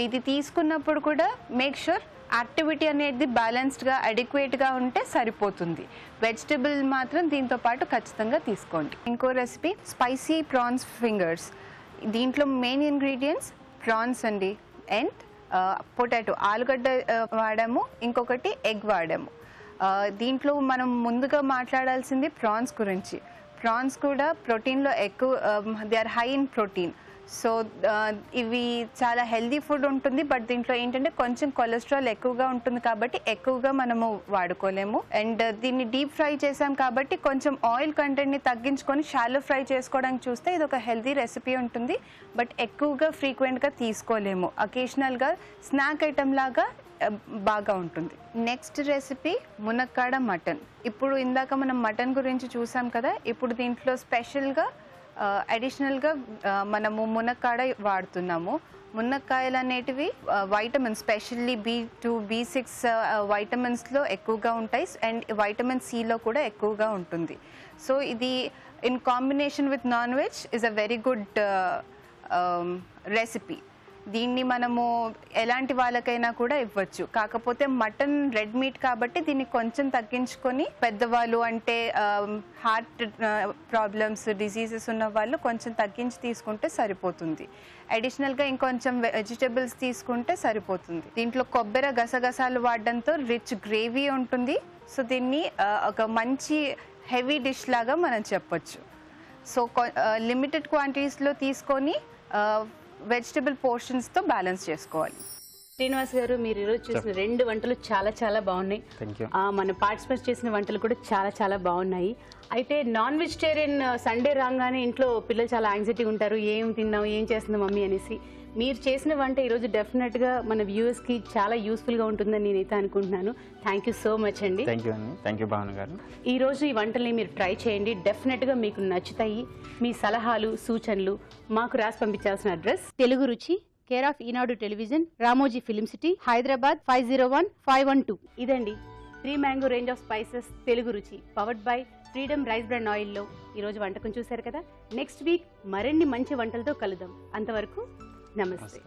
ఇది తీసుకున్నప్పుడు కూడా మేక్ ష్యూర్ యాక్టివిటీ అనేది బ్యాలెన్స్డ్గా అడిక్వేట్గా ఉంటే సరిపోతుంది. వెజిటబుల్ మాత్రం దీంతో పాటు ఖచ్చితంగా తీసుకోండి. ఇంకో రెసిపీ స్పైసీ ప్రాన్స్ ఫింగర్స్. దీంట్లో మెయిన్ ఇంగ్రీడియంట్స్ ప్రాన్స్ అండి, అండ్ పొటాటో, ఆలుగడ్డ వాడాము, ఇంకొకటి ఎగ్ వాడాము. దీంట్లో మనం ముందుగా మాట్లాడాల్సింది ప్రాన్స్ గురించి. ప్రాన్స్ కూడా ప్రోటీన్లో ఎక్కువ, they are high in protein. So ఇవి చాలా హెల్దీ ఫుడ్ ఉంటుంది, బట్ దీంట్లో ఏంటంటే కొంచెం కొలెస్ట్రాల్ ఎక్కువగా ఉంటుంది, కాబట్టి ఎక్కువగా మనము వాడుకోలేము. అండ్ దీన్ని డీప్ ఫ్రై చేసాం కాబట్టి కొంచెం ఆయిల్ కంటెంట్ని తగ్గించుకొని షాలో ఫ్రై చేసుకోవడానికి చూస్తే ఇది ఒక హెల్దీ రెసిపీ ఉంటుంది, బట్ ఎక్కువగా ఫ్రీక్వెంట్గా తీసుకోలేము. అకేషనల్గా స్నాక్ ఐటమ్ లాగా బాగా ఉంటుంది. నెక్స్ట్ రెసిపీ మునక్కాడ మటన్. ఇప్పుడు ఇందాక మనం మటన్ గురించి చూసాం కదా, ఇప్పుడు దీంట్లో స్పెషల్గా అడిషనల్గా మనము మునక్కాడ వాడుతున్నాము. మునక్కాయలు అనేటివి వైటమిన్స్, స్పెషల్లీ B2, B6 వైటమిన్స్లో ఎక్కువగా ఉంటాయి, అండ్ వైటమిన్ సిలో కూడా ఎక్కువగా ఉంటుంది. సో ఇది in combination with non veg is a very good recipe. దీన్ని మనము ఎలాంటి వాళ్ళకైనా కూడా ఇవ్వచ్చు. కాకపోతే మటన్ రెడ్ మీట్ కాబట్టి దీన్ని కొంచెం తగ్గించుకొని, పెద్దవాళ్ళు అంటే హార్ట్ ప్రాబ్లమ్స్, డిసీజెస్ ఉన్న వాళ్ళు కొంచెం తగ్గించి తీసుకుంటే సరిపోతుంది. అడిషనల్గా ఇంకొంచెం వెజిటబుల్స్ తీసుకుంటే సరిపోతుంది. దీంట్లో కొబ్బరి గసగసాలు వాడడంతో రిచ్ గ్రేవీ ఉంటుంది. సో దీన్ని ఒక మంచి హెవీ డిష్ లాగా మనం చెప్పొచ్చు. సో లిమిటెడ్ క్వాంటిటీస్లో తీసుకొని వెజిటబుల్ పోర్షన్స్తో బ్యాలెన్స్ చేసుకోవాలి. శ్రీనివాస్ గారు, మీరు ఈరోజు చేసిన 2 వంటలు చాలా చాలా బాగున్నాయి. మన పార్టిసిపేట్ చేసిన వంటలు కూడా చాలా చాలా బాగున్నాయి. అయితే నాన్ వెజిటేరియన్ సండే రాగానే ఇంట్లో పిల్లలు చాలా యాంగ్జైటీ ఉంటారు, ఏం తిన్నాం, ఏం చేస్తుంది మమ్మీ అనేసి. మీరు చేసిన వంట ఈరోజు డెఫినెట్గా మన వ్యూవర్స్కి చాలా యూస్ఫుల్గా ఉంటుందని నేనైతే అనుకుంటున్నాను. థ్యాంక్ యూ సో మచ్ అండి. థ్యాంక్ యూ అండి. థ్యాంక్ యూ భావన గారు. ఈరోజు ఈ వంటల్ని మీరు ట్రై చేయండి, డెఫినెట్గా మీకు నచ్చుతాయి. మీ సలహాలు సూచనలు మాకు రాసి పంపించాల్సిన address Telugu Ruchi, care of Eenadu television, Ramoji film city, Hyderabad 501512. ఇదండి 3 mango range of spices Telugu Ruchi, powered by freedom rice brand ఆయిల్లో ఈరోజు వంటకం చూశారు కదా. నెక్స్ట్ వీక్ మరిన్ని మంచి వంటలతో కలుద్దాం. అంతవరకు నమస్తే.